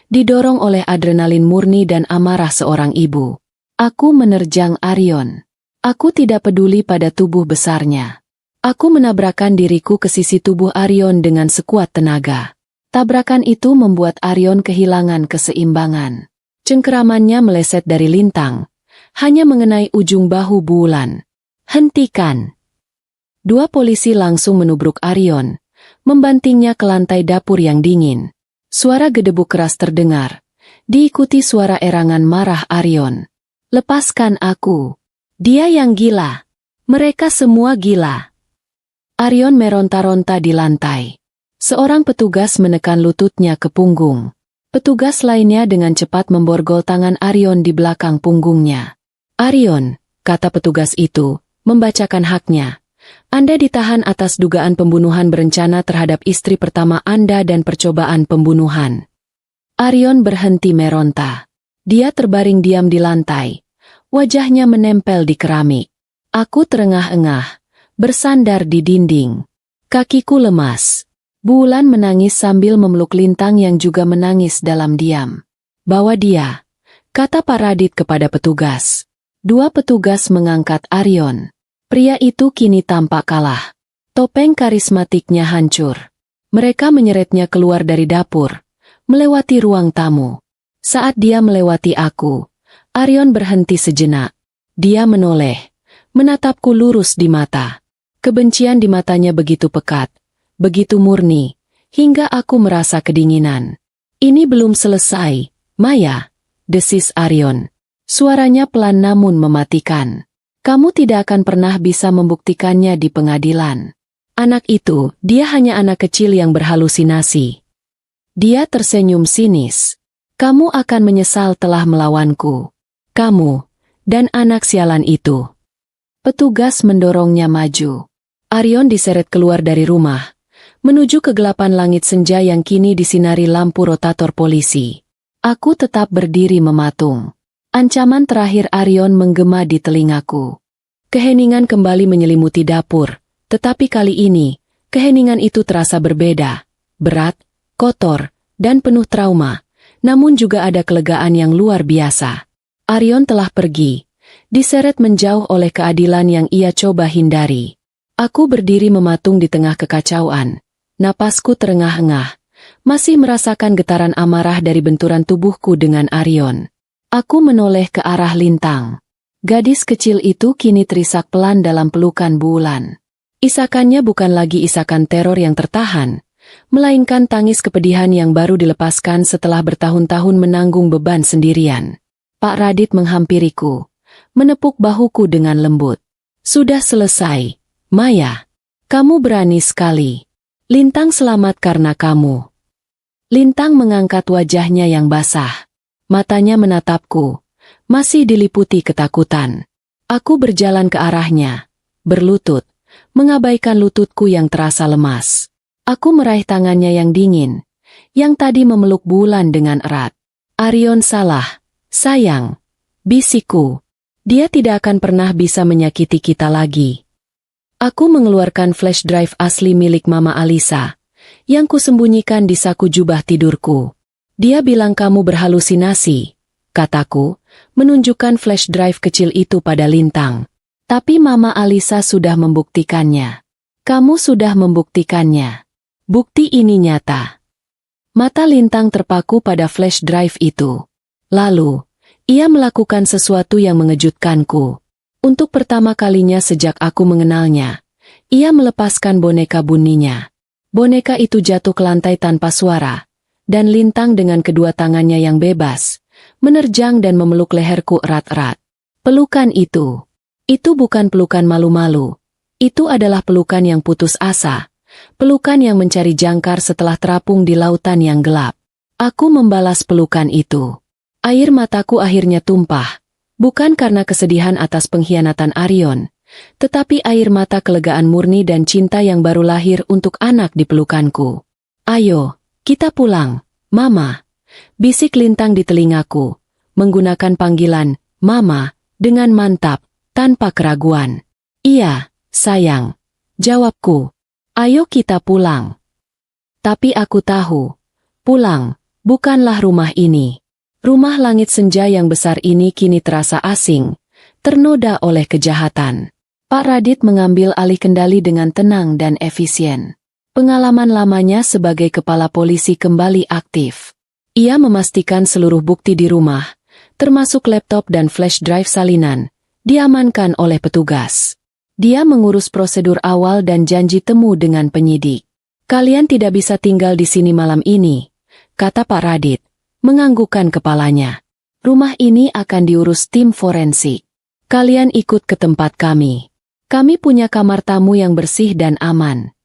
Didorong oleh adrenalin murni dan amarah seorang ibu. Aku menerjang Aryon. Aku tidak peduli pada tubuh besarnya. Aku menabrakkan diriku ke sisi tubuh Aryon dengan sekuat tenaga. Tabrakan itu membuat Aryon kehilangan keseimbangan. Cengkeramannya meleset dari lintang, hanya mengenai ujung bahu bulan. Hentikan! 2 polisi langsung menubruk Aryon, membantingnya ke lantai dapur yang dingin. Suara gedebuk keras terdengar, diikuti suara erangan marah Aryon. Lepaskan aku! Dia yang gila! Mereka semua gila! Aryon meronta-ronta di lantai. Seorang petugas menekan lututnya ke punggung. Petugas lainnya dengan cepat memborgol tangan Aryon di belakang punggungnya. Aryon, kata petugas itu, membacakan haknya. Anda ditahan atas dugaan pembunuhan berencana terhadap istri pertama Anda dan percobaan pembunuhan. Aryon berhenti meronta. Dia terbaring diam di lantai. Wajahnya menempel di keramik. Aku terengah-engah, bersandar di dinding. Kakiku lemas. Bulan menangis sambil memeluk lintang yang juga menangis dalam diam. Bawa dia, kata Pak Radit kepada petugas. 2 petugas mengangkat Aryon. Pria itu kini tampak kalah. Topeng karismatiknya hancur. Mereka menyeretnya keluar dari dapur, melewati ruang tamu. Saat dia melewati aku, Aryon berhenti sejenak. Dia menoleh, menatapku lurus di mata. Kebencian di matanya begitu pekat, begitu murni, hingga aku merasa kedinginan. Ini belum selesai, Maya, desis Aryon. Suaranya pelan namun mematikan. Kamu tidak akan pernah bisa membuktikannya di pengadilan. Anak itu, dia hanya anak kecil yang berhalusinasi. Dia tersenyum sinis. Kamu akan menyesal telah melawanku. Kamu, dan anak sialan itu. Petugas mendorongnya maju. Aryon diseret keluar dari rumah, menuju kegelapan langit senja yang kini disinari lampu rotator polisi. Aku tetap berdiri mematung. Ancaman terakhir Aryon menggema di telingaku. Keheningan kembali menyelimuti dapur, tetapi kali ini, keheningan itu terasa berbeda, berat, kotor, dan penuh trauma, namun juga ada kelegaan yang luar biasa. Aryon telah pergi, diseret menjauh oleh keadilan yang ia coba hindari. Aku berdiri mematung di tengah kekacauan, napasku terengah-engah, masih merasakan getaran amarah dari benturan tubuhku dengan Aryon. Aku menoleh ke arah lintang. Gadis kecil itu kini terisak pelan dalam pelukan Bulan. Isakannya bukan lagi isakan teror yang tertahan, melainkan tangis kepedihan yang baru dilepaskan setelah bertahun-tahun menanggung beban sendirian. Pak Radit menghampiriku, menepuk bahuku dengan lembut. Sudah selesai, Maya. Kamu berani sekali. Lintang selamat karena kamu. Lintang mengangkat wajahnya yang basah. Matanya menatapku, masih diliputi ketakutan. Aku berjalan ke arahnya, berlutut, mengabaikan lututku yang terasa lemas. Aku meraih tangannya yang dingin, yang tadi memeluk Bulan dengan erat. Arion salah, sayang. Bisikku. Dia tidak akan pernah bisa menyakiti kita lagi. Aku mengeluarkan flash drive asli milik Mama Alisa, yang kusembunyikan di saku jubah tidurku. Dia bilang kamu berhalusinasi, kataku, menunjukkan flash drive kecil itu pada Lintang. Tapi Mama Alisa sudah membuktikannya. Kamu sudah membuktikannya. Bukti ini nyata. Mata Lintang terpaku pada flash drive itu. Lalu, ia melakukan sesuatu yang mengejutkanku. Untuk pertama kalinya sejak aku mengenalnya, ia melepaskan boneka buninya. Boneka itu jatuh ke lantai tanpa suara, dan Lintang dengan kedua tangannya yang bebas, menerjang dan memeluk leherku erat-erat. Pelukan itu bukan pelukan malu-malu. Itu adalah pelukan yang putus asa. Pelukan yang mencari jangkar setelah terapung di lautan yang gelap. Aku membalas pelukan itu. Air mataku akhirnya tumpah. Bukan karena kesedihan atas pengkhianatan Arion, tetapi air mata kelegaan murni dan cinta yang baru lahir untuk anak di pelukanku. Ayo, kita pulang, Mama. Bisik Lintang di telingaku, menggunakan panggilan, Mama, dengan mantap, tanpa keraguan. Iya, sayang. Jawabku. Ayo kita pulang. Tapi aku tahu, pulang, bukanlah rumah ini. Rumah langit senja yang besar ini kini terasa asing, ternoda oleh kejahatan. Pak Radit mengambil alih kendali dengan tenang dan efisien. Pengalaman lamanya sebagai kepala polisi kembali aktif. Ia memastikan seluruh bukti di rumah, termasuk laptop dan flash drive salinan, diamankan oleh petugas. Dia mengurus prosedur awal dan janji temu dengan penyidik. Kalian tidak bisa tinggal di sini malam ini, kata Pak Radit, menganggukkan kepalanya. Rumah ini akan diurus tim forensik. Kalian ikut ke tempat kami. Kami punya kamar tamu yang bersih dan aman.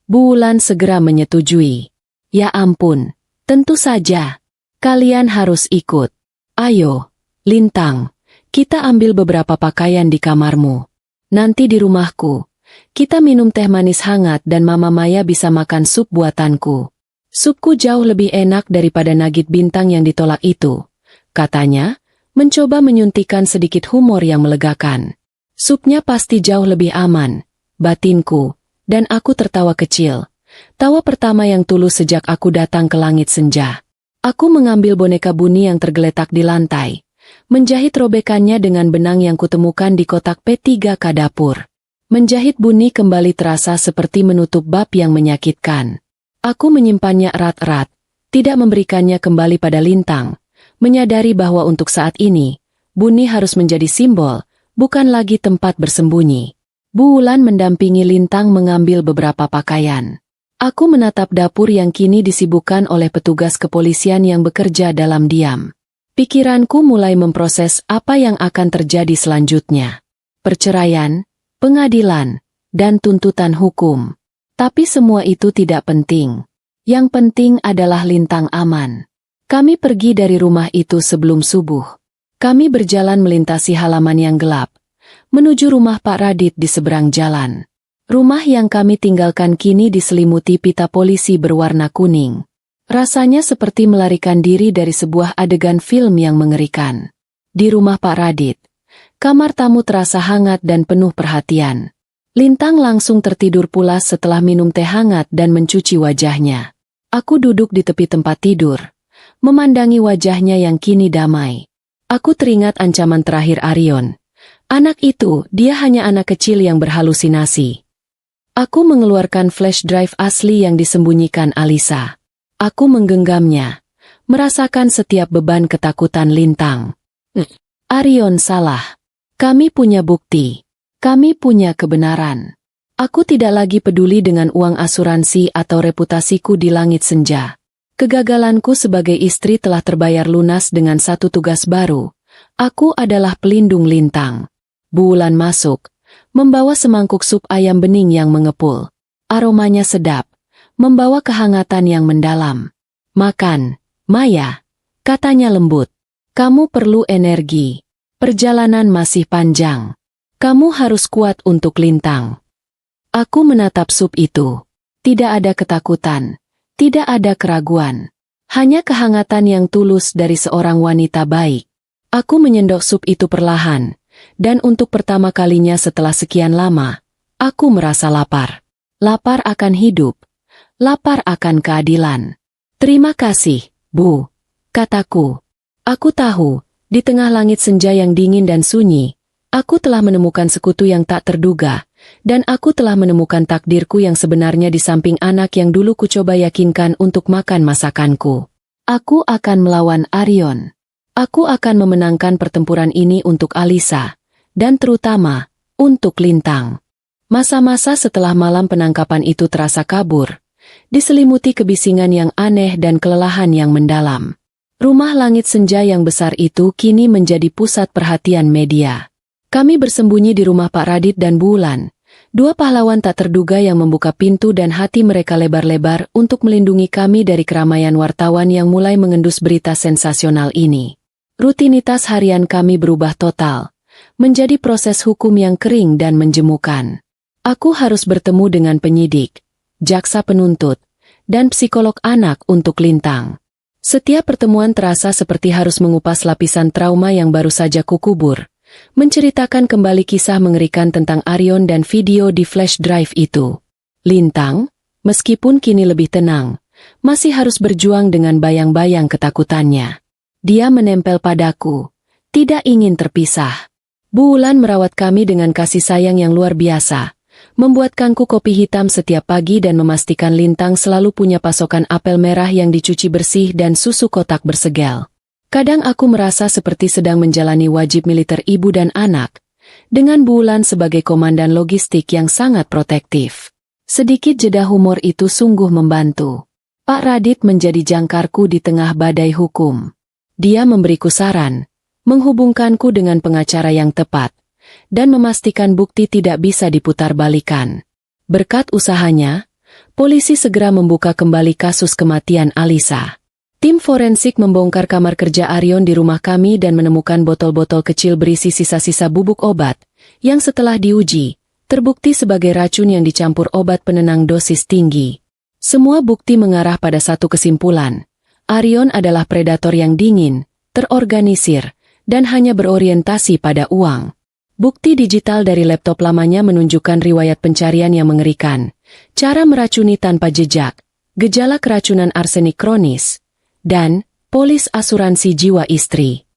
Bulan segera menyetujui. Ya ampun, tentu saja. Kalian harus ikut. Ayo, Lintang, kita ambil beberapa pakaian di kamarmu. Nanti di rumahku, kita minum teh manis hangat dan Mama Maya bisa makan sup buatanku. Supku jauh lebih enak daripada nugget bintang yang ditolak itu, katanya, mencoba menyuntikkan sedikit humor yang melegakan. Supnya pasti jauh lebih aman, batinku, dan aku tertawa kecil. Tawa pertama yang tulus sejak aku datang ke langit senja. Aku mengambil boneka Buni yang tergeletak di lantai, menjahit robekannya dengan benang yang kutemukan di kotak P3K dapur. Menjahit Buni kembali terasa seperti menutup bab yang menyakitkan. Aku menyimpannya erat-erat, tidak memberikannya kembali pada Lintang, menyadari bahwa untuk saat ini, Buni harus menjadi simbol, bukan lagi tempat bersembunyi. Bulan mendampingi Lintang mengambil beberapa pakaian. Aku menatap dapur yang kini disibukkan oleh petugas kepolisian yang bekerja dalam diam. Pikiranku mulai memproses apa yang akan terjadi selanjutnya. Perceraian, pengadilan, dan tuntutan hukum. Tapi semua itu tidak penting. Yang penting adalah Lintang aman. Kami pergi dari rumah itu sebelum subuh. Kami berjalan melintasi halaman yang gelap, menuju rumah Pak Radit di seberang jalan. Rumah yang kami tinggalkan kini diselimuti pita polisi berwarna kuning. Rasanya seperti melarikan diri dari sebuah adegan film yang mengerikan. Di rumah Pak Radit, kamar tamu terasa hangat dan penuh perhatian. Lintang langsung tertidur pulas setelah minum teh hangat dan mencuci wajahnya. Aku duduk di tepi tempat tidur, memandangi wajahnya yang kini damai. Aku teringat ancaman terakhir Arion. Anak itu, dia hanya anak kecil yang berhalusinasi. Aku mengeluarkan flash drive asli yang disembunyikan Alisa. Aku menggenggamnya, merasakan setiap beban ketakutan Lintang. Arion salah. Kami punya bukti. Kami punya kebenaran. Aku tidak lagi peduli dengan uang asuransi atau reputasiku di langit senja. Kegagalanku sebagai istri telah terbayar lunas dengan satu tugas baru. Aku adalah pelindung lintang. Bulan masuk, membawa semangkuk sup ayam bening yang mengepul. Aromanya sedap, membawa kehangatan yang mendalam. Makan, Maya, katanya lembut. Kamu perlu energi. Perjalanan masih panjang. Kamu harus kuat untuk lintang. Aku menatap sup itu. Tidak ada ketakutan. Tidak ada keraguan. Hanya kehangatan yang tulus dari seorang wanita baik. Aku menyendok sup itu perlahan. Dan untuk pertama kalinya setelah sekian lama, aku merasa lapar. Lapar akan hidup. Lapar akan keadilan. Terima kasih, Bu, kataku. Aku tahu, di tengah langit senja yang dingin dan sunyi, aku telah menemukan sekutu yang tak terduga, dan aku telah menemukan takdirku yang sebenarnya di samping anak yang dulu kucoba yakinkan untuk makan masakanku. Aku akan melawan Arion. Aku akan memenangkan pertempuran ini untuk Alisa, dan terutama, untuk Lintang. Masa-masa setelah malam penangkapan itu terasa kabur, diselimuti kebisingan yang aneh dan kelelahan yang mendalam. Rumah langit senja yang besar itu kini menjadi pusat perhatian media. Kami bersembunyi di rumah Pak Radit dan Bulan, dua pahlawan tak terduga yang membuka pintu dan hati mereka lebar-lebar untuk melindungi kami dari keramaian wartawan yang mulai mengendus berita sensasional ini. Rutinitas harian kami berubah total, menjadi proses hukum yang kering dan menjemukan. Aku harus bertemu dengan penyidik, jaksa penuntut, dan psikolog anak untuk Lintang. Setiap pertemuan terasa seperti harus mengupas lapisan trauma yang baru saja kukubur, menceritakan kembali kisah mengerikan tentang Arion dan video di flash drive itu. Lintang, meskipun kini lebih tenang, masih harus berjuang dengan bayang-bayang ketakutannya. Dia menempel padaku, tidak ingin terpisah. Bulan merawat kami dengan kasih sayang yang luar biasa, membuatkanku kopi hitam setiap pagi dan memastikan Lintang selalu punya pasokan apel merah yang dicuci bersih dan susu kotak bersegel. Kadang aku merasa seperti sedang menjalani wajib militer ibu dan anak, dengan Bulan sebagai komandan logistik yang sangat protektif. Sedikit jeda humor itu sungguh membantu. Pak Radit menjadi jangkarku di tengah badai hukum. Dia memberiku saran, menghubungkanku dengan pengacara yang tepat, dan memastikan bukti tidak bisa diputar-balikan. Berkat usahanya, polisi segera membuka kembali kasus kematian Alisa. Tim forensik membongkar kamar kerja Arion di rumah kami dan menemukan botol-botol kecil berisi sisa-sisa bubuk obat, yang setelah diuji, terbukti sebagai racun yang dicampur obat penenang dosis tinggi. Semua bukti mengarah pada satu kesimpulan. Arion adalah predator yang dingin, terorganisir, dan hanya berorientasi pada uang. Bukti digital dari laptop lamanya menunjukkan riwayat pencarian yang mengerikan, cara meracuni tanpa jejak, gejala keracunan arsenik kronis, dan polis asuransi jiwa istri.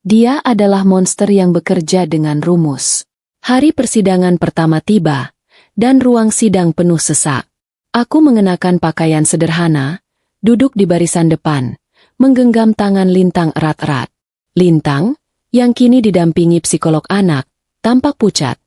Dia adalah monster yang bekerja dengan rumus. Hari persidangan pertama tiba, dan ruang sidang penuh sesak. Aku mengenakan pakaian sederhana, duduk di barisan depan, menggenggam tangan Lintang erat-erat. Lintang, yang kini didampingi psikolog anak, tampak pucat,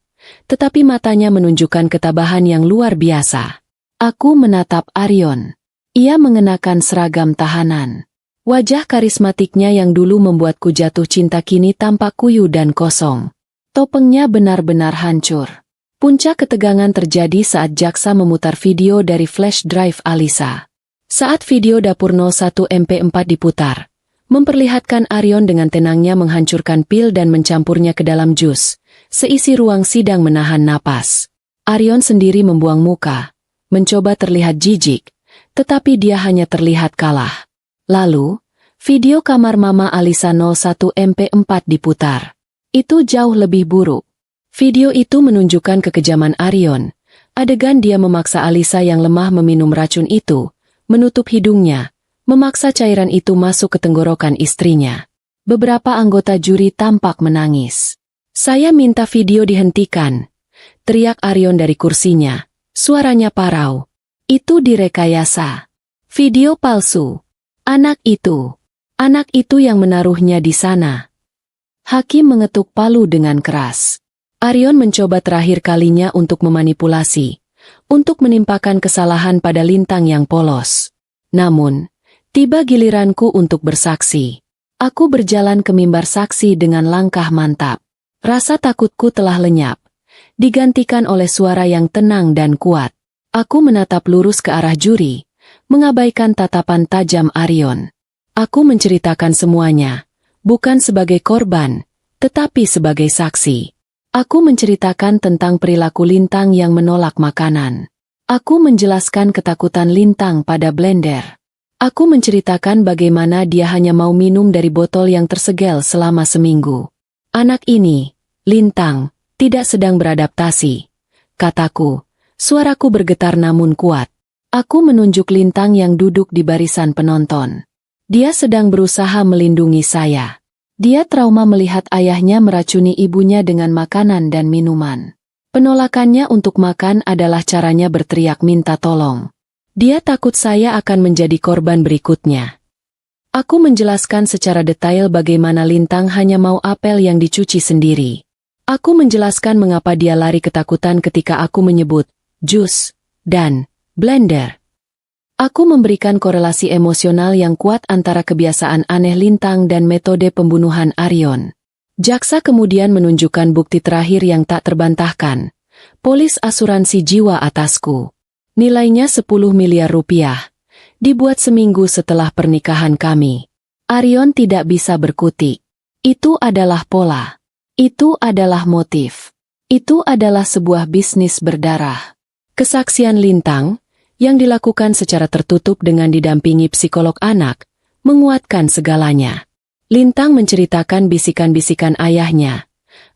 tetapi matanya menunjukkan ketabahan yang luar biasa. Aku menatap Arion. Ia mengenakan seragam tahanan. Wajah karismatiknya yang dulu membuatku jatuh cinta kini tampak kuyu dan kosong. Topengnya benar-benar hancur. Puncak ketegangan terjadi saat jaksa memutar video dari flash drive Alisa. Saat video dapur 01 MP4 diputar, memperlihatkan Arion dengan tenangnya menghancurkan pil dan mencampurnya ke dalam jus. Seisi ruang sidang menahan napas. Arion sendiri membuang muka, mencoba terlihat jijik, tetapi dia hanya terlihat kalah. Lalu, video kamar Mama Alisa 01 MP4 diputar. Itu jauh lebih buruk. Video itu menunjukkan kekejaman Arion. Adegan dia memaksa Alisa yang lemah meminum racun itu, menutup hidungnya, memaksa cairan itu masuk ke tenggorokan istrinya. Beberapa anggota juri tampak menangis. Saya minta video dihentikan, teriak Arion dari kursinya, suaranya parau. Itu direkayasa. Video palsu. Anak itu yang menaruhnya di sana. Hakim mengetuk palu dengan keras. Arion mencoba terakhir kalinya untuk memanipulasi, untuk menimpakan kesalahan pada lintang yang polos. Namun, tiba giliranku untuk bersaksi. Aku berjalan ke mimbar saksi dengan langkah mantap. Rasa takutku telah lenyap, digantikan oleh suara yang tenang dan kuat. Aku menatap lurus ke arah juri, mengabaikan tatapan tajam Arion. Aku menceritakan semuanya, bukan sebagai korban, tetapi sebagai saksi. Aku menceritakan tentang perilaku Lintang yang menolak makanan. Aku menjelaskan ketakutan Lintang pada blender. Aku menceritakan bagaimana dia hanya mau minum dari botol yang tersegel selama seminggu. Anak ini, Lintang, tidak sedang beradaptasi, kataku. Suaraku bergetar namun kuat. Aku menunjuk Lintang yang duduk di barisan penonton. Dia sedang berusaha melindungi saya. Dia trauma melihat ayahnya meracuni ibunya dengan makanan dan minuman. Penolakannya untuk makan adalah caranya berteriak minta tolong. Dia takut saya akan menjadi korban berikutnya. Aku menjelaskan secara detail bagaimana Lintang hanya mau apel yang dicuci sendiri. Aku menjelaskan mengapa dia lari ketakutan ketika aku menyebut jus dan blender. Aku memberikan korelasi emosional yang kuat antara kebiasaan aneh Lintang dan metode pembunuhan Arion. Jaksa kemudian menunjukkan bukti terakhir yang tak terbantahkan. Polis asuransi jiwa atasku. Nilainya 10 miliar rupiah. Dibuat seminggu setelah pernikahan kami. Arion tidak bisa berkutik. Itu adalah pola. Itu adalah motif. Itu adalah sebuah bisnis berdarah. Kesaksian Lintang, yang dilakukan secara tertutup dengan didampingi psikolog anak, menguatkan segalanya. Lintang menceritakan bisikan-bisikan ayahnya,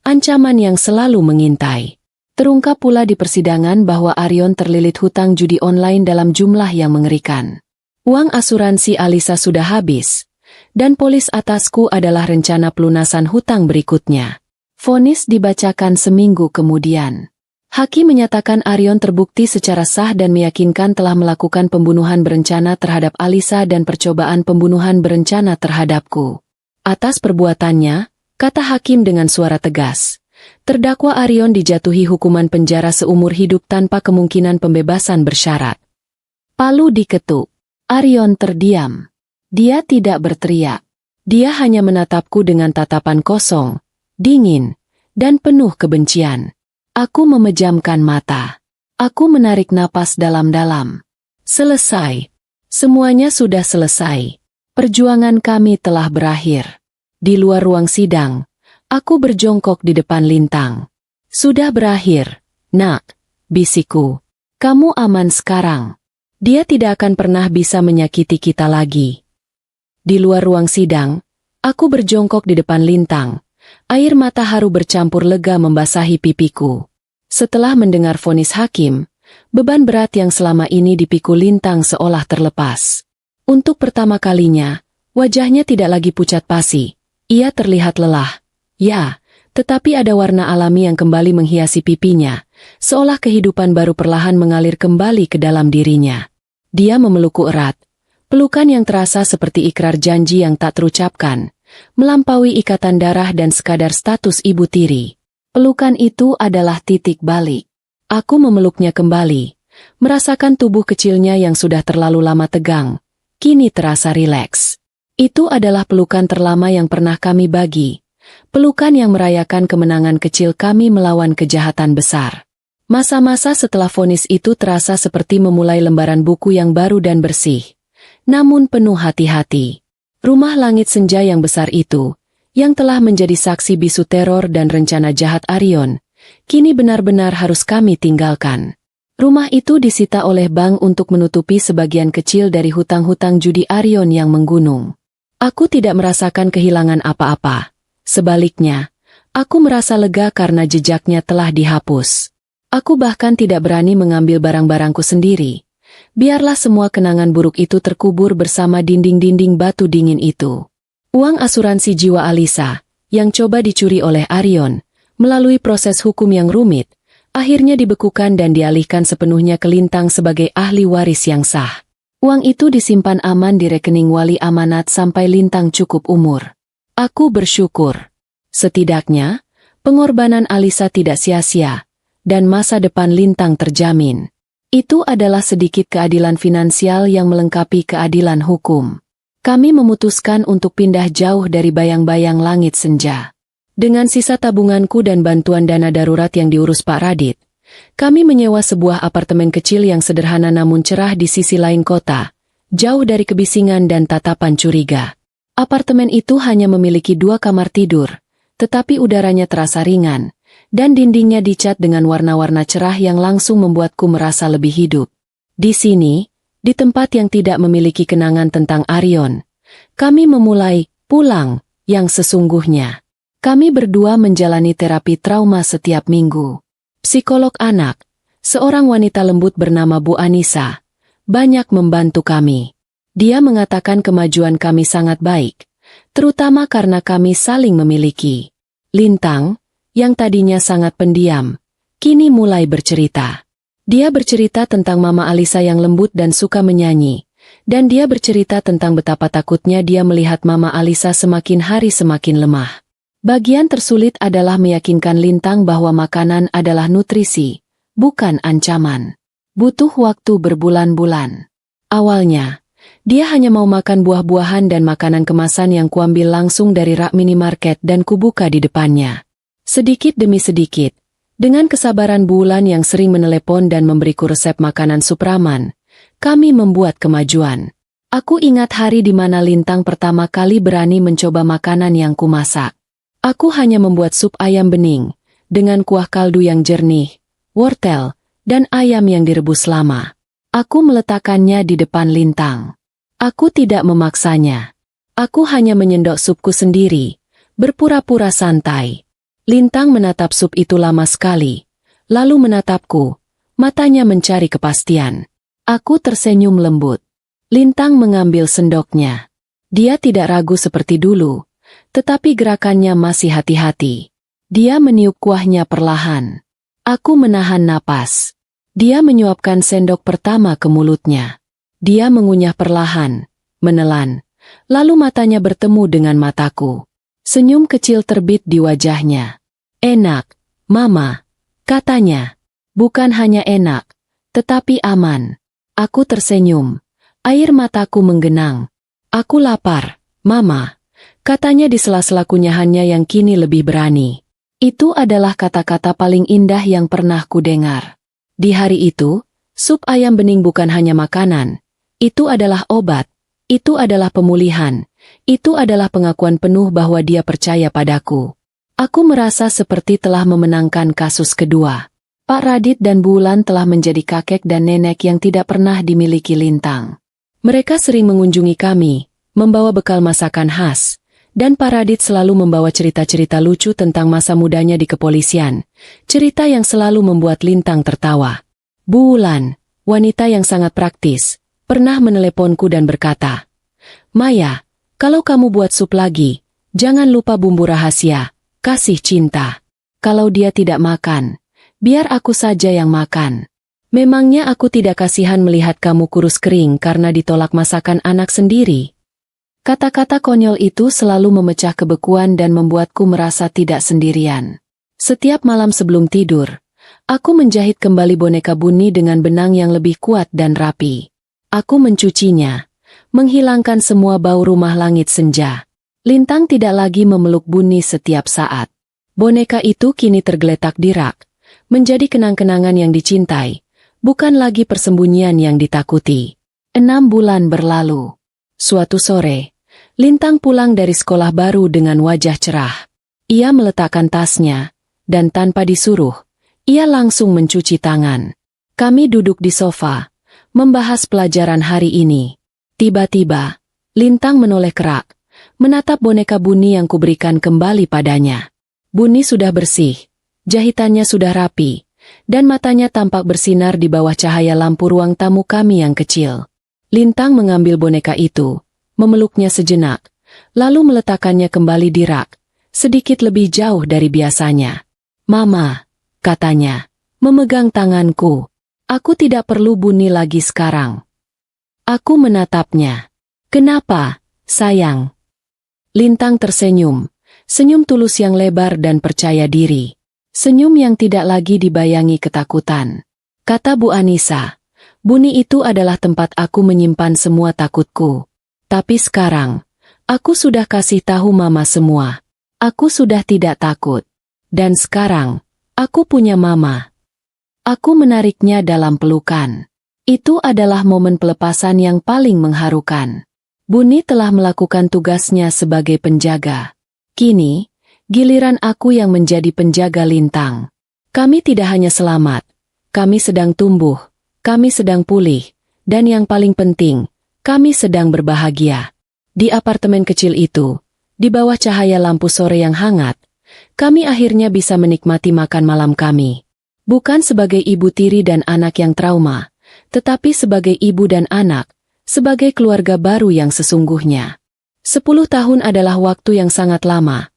ancaman yang selalu mengintai. Terungkap pula di persidangan bahwa Arion terlilit hutang judi online dalam jumlah yang mengerikan. Uang asuransi Alisa sudah habis, dan polis atasku adalah rencana pelunasan hutang berikutnya. Vonis dibacakan seminggu kemudian. Hakim menyatakan Arion terbukti secara sah dan meyakinkan telah melakukan pembunuhan berencana terhadap Alisa dan percobaan pembunuhan berencana terhadapku. Atas perbuatannya, kata hakim dengan suara tegas, terdakwa Arion dijatuhi hukuman penjara seumur hidup tanpa kemungkinan pembebasan bersyarat. Palu diketuk. Arion terdiam. Dia tidak berteriak. Dia hanya menatapku dengan tatapan kosong, dingin, dan penuh kebencian. Aku memejamkan mata. Aku menarik napas dalam-dalam. Selesai. Semuanya sudah selesai. Perjuangan kami telah berakhir. Di luar ruang sidang, aku berjongkok di depan Lintang. Sudah berakhir, nak, bisikku. Kamu aman sekarang. Dia tidak akan pernah bisa menyakiti kita lagi. Di luar ruang sidang, aku berjongkok di depan Lintang. Air mata haru bercampur lega membasahi pipiku. Setelah mendengar vonis hakim, beban berat yang selama ini dipikul Lintang seolah terlepas. Untuk pertama kalinya, wajahnya tidak lagi pucat pasi. Ia terlihat lelah. Ya, tetapi ada warna alami yang kembali menghiasi pipinya, seolah kehidupan baru perlahan mengalir kembali ke dalam dirinya. Dia memelukku erat. Pelukan yang terasa seperti ikrar janji yang tak terucapkan, melampaui ikatan darah dan sekadar status ibu tiri. Pelukan itu adalah titik balik. Aku memeluknya kembali, merasakan tubuh kecilnya yang sudah terlalu lama tegang, kini terasa rileks. Itu adalah pelukan terlama yang pernah kami bagi. Pelukan yang merayakan kemenangan kecil kami melawan kejahatan besar. Masa-masa setelah vonis itu terasa seperti memulai lembaran buku yang baru dan bersih. Namun penuh hati-hati. Rumah langit senja yang besar itu, yang telah menjadi saksi bisu teror dan rencana jahat Arion, kini benar-benar harus kami tinggalkan. Rumah itu disita oleh bank untuk menutupi sebagian kecil dari hutang-hutang judi Arion yang menggunung. Aku tidak merasakan kehilangan apa-apa. Sebaliknya, aku merasa lega karena jejaknya telah dihapus. Aku bahkan tidak berani mengambil barang-barangku sendiri. Biarlah semua kenangan buruk itu terkubur bersama dinding-dinding batu dingin itu. Uang asuransi jiwa Alisa, yang coba dicuri oleh Arion, melalui proses hukum yang rumit, akhirnya dibekukan dan dialihkan sepenuhnya ke Lintang sebagai ahli waris yang sah. Uang itu disimpan aman di rekening wali amanat sampai Lintang cukup umur. Aku bersyukur. Setidaknya, pengorbanan Alisa tidak sia-sia, dan masa depan Lintang terjamin. Itu adalah sedikit keadilan finansial yang melengkapi keadilan hukum. Kami memutuskan untuk pindah jauh dari bayang-bayang langit senja. Dengan sisa tabunganku dan bantuan dana darurat yang diurus Pak Radit, kami menyewa sebuah apartemen kecil yang sederhana namun cerah di sisi lain kota, jauh dari kebisingan dan tatapan curiga. Apartemen itu hanya memiliki 2 kamar tidur, tetapi udaranya terasa ringan, dan dindingnya dicat dengan warna-warna cerah yang langsung membuatku merasa lebih hidup. Di sini, di tempat yang tidak memiliki kenangan tentang Arion, kami memulai pulang yang sesungguhnya. Kami berdua menjalani terapi trauma setiap minggu. Psikolog anak, seorang wanita lembut bernama Bu Anissa, banyak membantu kami. Dia mengatakan kemajuan kami sangat baik, terutama karena kami saling memiliki. Lintang, yang tadinya sangat pendiam, kini mulai bercerita. Dia bercerita tentang Mama Alisa yang lembut dan suka menyanyi, dan dia bercerita tentang betapa takutnya dia melihat Mama Alisa semakin hari semakin lemah. Bagian tersulit adalah meyakinkan Lintang bahwa makanan adalah nutrisi, bukan ancaman. Butuh waktu berbulan-bulan. Awalnya, dia hanya mau makan buah-buahan dan makanan kemasan yang kuambil langsung dari rak minimarket dan kubuka di depannya. Sedikit demi sedikit, dengan kesabaran bulan yang sering menelepon dan memberiku resep makanan Supraman, kami membuat kemajuan. Aku ingat hari di mana Lintang pertama kali berani mencoba makanan yang kumasak. Aku hanya membuat sup ayam bening, dengan kuah kaldu yang jernih, wortel, dan ayam yang direbus lama. Aku meletakkannya di depan Lintang. Aku tidak memaksanya. Aku hanya menyendok supku sendiri, berpura-pura santai. Lintang menatap sup itu lama sekali, lalu menatapku, matanya mencari kepastian. Aku tersenyum lembut. Lintang mengambil sendoknya. Dia tidak ragu seperti dulu, tetapi gerakannya masih hati-hati. Dia meniup kuahnya perlahan. Aku menahan napas. Dia menyuapkan sendok pertama ke mulutnya. Dia mengunyah perlahan, menelan, lalu matanya bertemu dengan mataku. Senyum kecil terbit di wajahnya. Enak, Mama, katanya. Bukan hanya enak, tetapi aman. Aku tersenyum. Air mataku menggenang. Aku lapar, Mama, katanya di sela-sela kunyahannya yang kini lebih berani. Itu adalah kata-kata paling indah yang pernah kudengar. Di hari itu, sup ayam bening bukan hanya makanan. Itu adalah obat. Itu adalah pemulihan. Itu adalah pengakuan penuh bahwa dia percaya padaku. Aku merasa seperti telah memenangkan kasus kedua. Pak Radit dan Bulan telah menjadi kakek dan nenek yang tidak pernah dimiliki Lintang. Mereka sering mengunjungi kami, membawa bekal masakan khas, dan Pak Radit selalu membawa cerita-cerita lucu tentang masa mudanya di kepolisian, cerita yang selalu membuat Lintang tertawa. Bulan, wanita yang sangat praktis, pernah meneleponku dan berkata, "Maya, kalau kamu buat sup lagi, jangan lupa bumbu rahasia, kasih cinta. Kalau dia tidak makan, biar aku saja yang makan." Memangnya aku tidak kasihan melihat kamu kurus kering karena ditolak masakan anak sendiri? Kata-kata konyol itu selalu memecah kebekuan dan membuatku merasa tidak sendirian. Setiap malam sebelum tidur, aku menjahit kembali boneka Bunny dengan benang yang lebih kuat dan rapi. Aku mencucinya, menghilangkan semua bau rumah langit senja. Lintang tidak lagi memeluk Bunny setiap saat. Boneka itu kini tergeletak di rak, menjadi kenang-kenangan yang dicintai, bukan lagi persembunyian yang ditakuti. 6 bulan berlalu. Suatu sore, Lintang pulang dari sekolah baru dengan wajah cerah. Ia meletakkan tasnya, dan tanpa disuruh, ia langsung mencuci tangan. Kami duduk di sofa, membahas pelajaran hari ini. Tiba-tiba, Lintang menoleh kerak, menatap boneka Bunny yang kuberikan kembali padanya. Bunny sudah bersih, jahitannya sudah rapi, dan matanya tampak bersinar di bawah cahaya lampu ruang tamu kami yang kecil. Lintang mengambil boneka itu, memeluknya sejenak, lalu meletakkannya kembali di rak, sedikit lebih jauh dari biasanya. "Mama," katanya, memegang tanganku. "Aku tidak perlu Bunny lagi sekarang." Aku menatapnya. "Kenapa, sayang?" Lintang tersenyum, Senyum tulus yang lebar dan percaya diri. Senyum yang tidak lagi dibayangi ketakutan. Kata Bu Anissa, "Buni itu adalah tempat aku menyimpan semua takutku. Tapi sekarang, aku sudah kasih tahu Mama semua. Aku sudah tidak takut. Dan sekarang, aku punya Mama." Aku menariknya dalam pelukan. Itu adalah momen pelepasan yang paling mengharukan. Buni telah melakukan tugasnya sebagai penjaga. Kini, giliran aku yang menjadi penjaga Lintang. Kami tidak hanya selamat, kami sedang tumbuh, kami sedang pulih, dan yang paling penting, kami sedang berbahagia. Di apartemen kecil itu, di bawah cahaya lampu sore yang hangat, kami akhirnya bisa menikmati makan malam kami. Bukan sebagai ibu tiri dan anak yang trauma, tetapi sebagai ibu dan anak, sebagai keluarga baru yang sesungguhnya. 10 tahun adalah waktu yang sangat lama.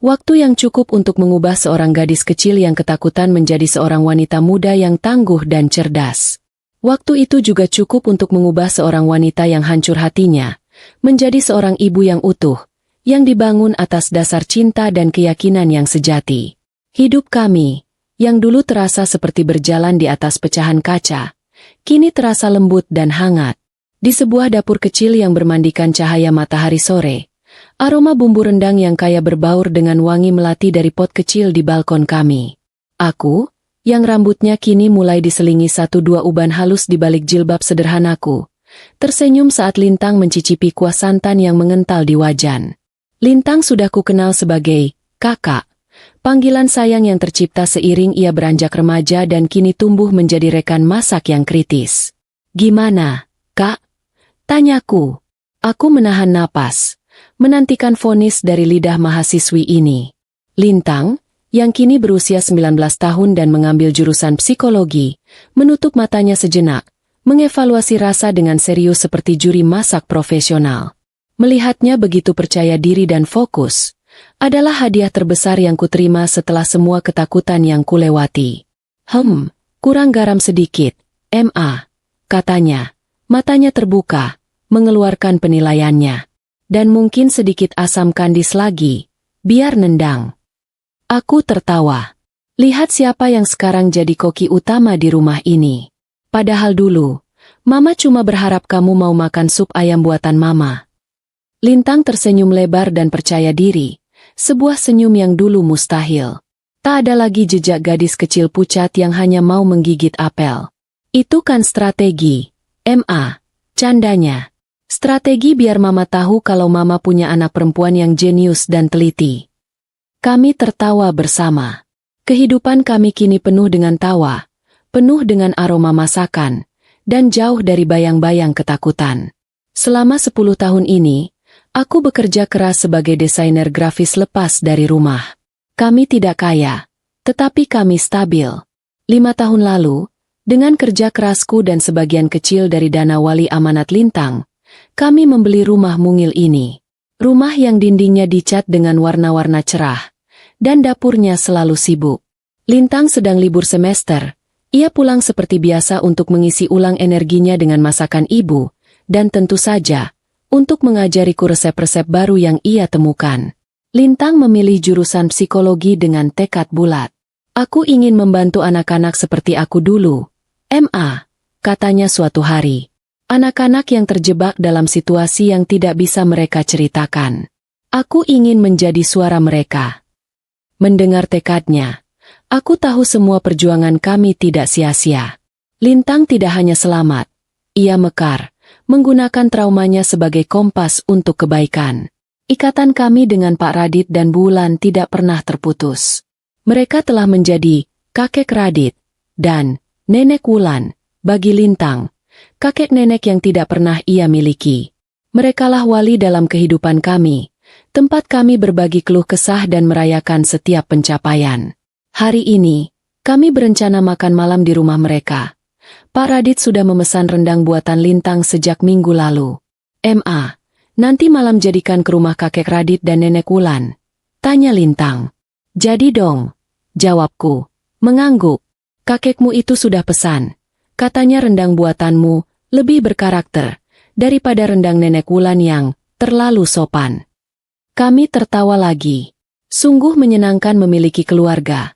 Waktu yang cukup untuk mengubah seorang gadis kecil yang ketakutan menjadi seorang wanita muda yang tangguh dan cerdas. Waktu itu juga cukup untuk mengubah seorang wanita yang hancur hatinya, menjadi seorang ibu yang utuh, yang dibangun atas dasar cinta dan keyakinan yang sejati. Hidup kami, yang dulu terasa seperti berjalan di atas pecahan kaca, kini terasa lembut dan hangat. Di sebuah dapur kecil yang bermandikan cahaya matahari sore, aroma bumbu rendang yang kaya berbaur dengan wangi melati dari pot kecil di balkon kami. Aku, yang rambutnya kini mulai diselingi 1-2 uban halus di balik jilbab sederhanaku, tersenyum saat Lintang mencicipi kuah santan yang mengental di wajan. Lintang sudah kukenal sebagai kakak, panggilan sayang yang tercipta seiring ia beranjak remaja dan kini tumbuh menjadi rekan masak yang kritis. "Gimana, Kak?" tanyaku. Aku menahan napas, menantikan vonis dari lidah mahasiswi ini. Lintang, yang kini berusia 19 tahun dan mengambil jurusan psikologi, menutup matanya sejenak, mengevaluasi rasa dengan serius seperti juri masak profesional. Melihatnya begitu percaya diri dan fokus, adalah hadiah terbesar yang kuterima setelah semua ketakutan yang kulewati. Kurang garam sedikit, MA, katanya. Matanya terbuka, mengeluarkan penilaiannya. Dan mungkin sedikit asam kandis lagi, biar nendang. Aku tertawa. Lihat siapa yang sekarang jadi koki utama di rumah ini. Padahal dulu, Mama cuma berharap kamu mau makan sup ayam buatan Mama. Lintang tersenyum lebar dan percaya diri, sebuah senyum yang dulu mustahil. Tak ada lagi jejak gadis kecil pucat yang hanya mau menggigit apel. Itu kan strategi, MA, candanya. Strategi biar Mama tahu kalau Mama punya anak perempuan yang jenius dan teliti. Kami tertawa bersama. Kehidupan kami kini penuh dengan tawa, penuh dengan aroma masakan, dan jauh dari bayang-bayang ketakutan. Selama 10 tahun ini, aku bekerja keras sebagai desainer grafis lepas dari rumah. Kami tidak kaya, tetapi kami stabil. 5 tahun lalu, dengan kerja kerasku dan sebagian kecil dari dana wali amanat Lintang, kami membeli rumah mungil ini. Rumah yang dindingnya dicat dengan warna-warna cerah, dan dapurnya selalu sibuk. Lintang sedang libur semester, ia pulang seperti biasa untuk mengisi ulang energinya dengan masakan ibu, dan tentu saja, untuk mengajariku resep-resep baru yang ia temukan. Lintang memilih jurusan psikologi dengan tekad bulat. Aku ingin membantu anak-anak seperti aku dulu, MA, katanya suatu hari. Anak-anak yang terjebak dalam situasi yang tidak bisa mereka ceritakan. Aku ingin menjadi suara mereka. Mendengar tekadnya, aku tahu semua perjuangan kami tidak sia-sia. Lintang tidak hanya selamat, ia mekar, menggunakan traumanya sebagai kompas untuk kebaikan. Ikatan kami dengan Pak Radit dan Bu Wulan tidak pernah terputus. Mereka telah menjadi kakek Radit dan nenek Wulan bagi Lintang. Kakek nenek yang tidak pernah ia miliki. Merekalah wali dalam kehidupan kami, tempat kami berbagi keluh kesah dan merayakan setiap pencapaian. Hari ini, kami berencana makan malam di rumah mereka. Pak Radit sudah memesan rendang buatan Lintang sejak minggu lalu. MA, nanti malam jadikan ke rumah kakek Radit dan nenek Wulan. Tanya Lintang. Jadi dong, jawabku, mengangguk. Kakekmu itu sudah pesan. Katanya rendang buatanmu lebih berkarakter daripada rendang nenek Wulan yang terlalu sopan. Kami tertawa lagi. Sungguh menyenangkan memiliki keluarga,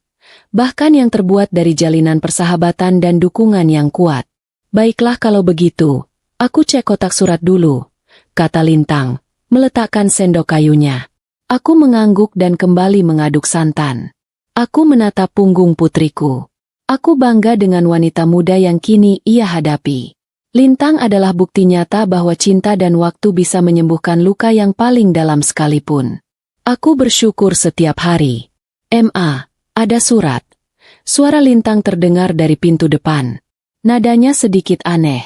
bahkan yang terbuat dari jalinan persahabatan dan dukungan yang kuat. Baiklah kalau begitu, aku cek kotak surat dulu, kata Lintang, meletakkan sendok kayunya. Aku mengangguk dan kembali mengaduk santan. Aku menatap punggung putriku. Aku bangga dengan wanita muda yang kini ia hadapi. Lintang adalah bukti nyata bahwa cinta dan waktu bisa menyembuhkan luka yang paling dalam sekalipun. Aku bersyukur setiap hari. "Ma, ada surat." Suara Lintang terdengar dari pintu depan. Nadanya sedikit aneh.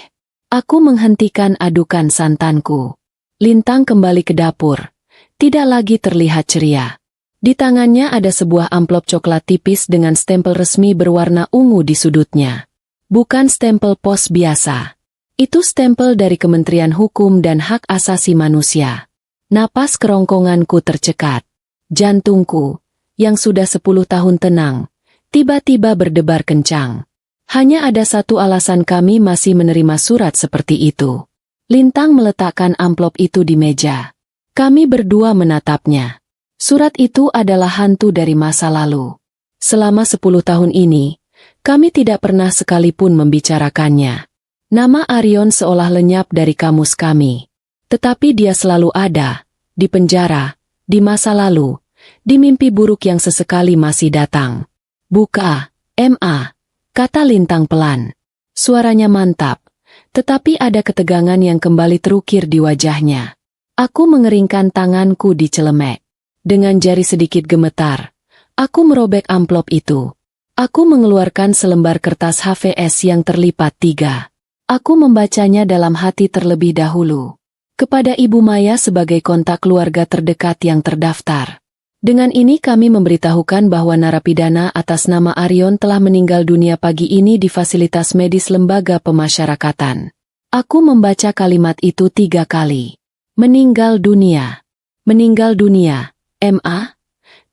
Aku menghentikan adukan santanku. Lintang kembali ke dapur. Tidak lagi terlihat ceria. Di tangannya ada sebuah amplop coklat tipis dengan stempel resmi berwarna ungu di sudutnya. Bukan stempel pos biasa. Itu stempel dari Kementerian Hukum dan Hak Asasi Manusia. Napas kerongkonganku tercekat. Jantungku, yang sudah 10 tahun tenang, tiba-tiba berdebar kencang. Hanya ada satu alasan kami masih menerima surat seperti itu. Lintang meletakkan amplop itu di meja. Kami berdua menatapnya. Surat itu adalah hantu dari masa lalu. Selama 10 tahun ini, kami tidak pernah sekalipun membicarakannya. Nama Arion seolah lenyap dari kamus kami. Tetapi dia selalu ada, di penjara, di masa lalu, di mimpi buruk yang sesekali masih datang. "Buka, Ma," kata Lintang pelan. Suaranya mantap, tetapi ada ketegangan yang kembali terukir di wajahnya. Aku mengeringkan tanganku di celemek. Dengan jari sedikit gemetar, aku merobek amplop itu. Aku mengeluarkan selembar kertas HVS yang terlipat 3. Aku membacanya dalam hati terlebih dahulu. Kepada Ibu Maya sebagai kontak keluarga terdekat yang terdaftar. Dengan ini kami memberitahukan bahwa narapidana atas nama Arion telah meninggal dunia pagi ini di fasilitas medis lembaga pemasyarakatan. Aku membaca kalimat itu 3 kali. Meninggal dunia. Meninggal dunia, Ma?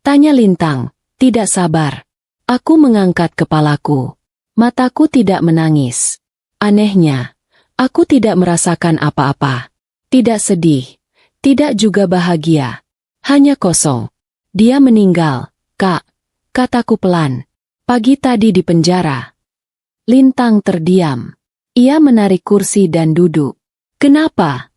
Tanya Lintang, tidak sabar. Aku mengangkat kepalaku. Mataku tidak menangis. Anehnya, aku tidak merasakan apa-apa. Tidak sedih, tidak juga bahagia. Hanya kosong. Dia meninggal, Kak, kataku pelan. Pagi tadi di penjara. Lintang terdiam. Ia menarik kursi dan duduk. Kenapa?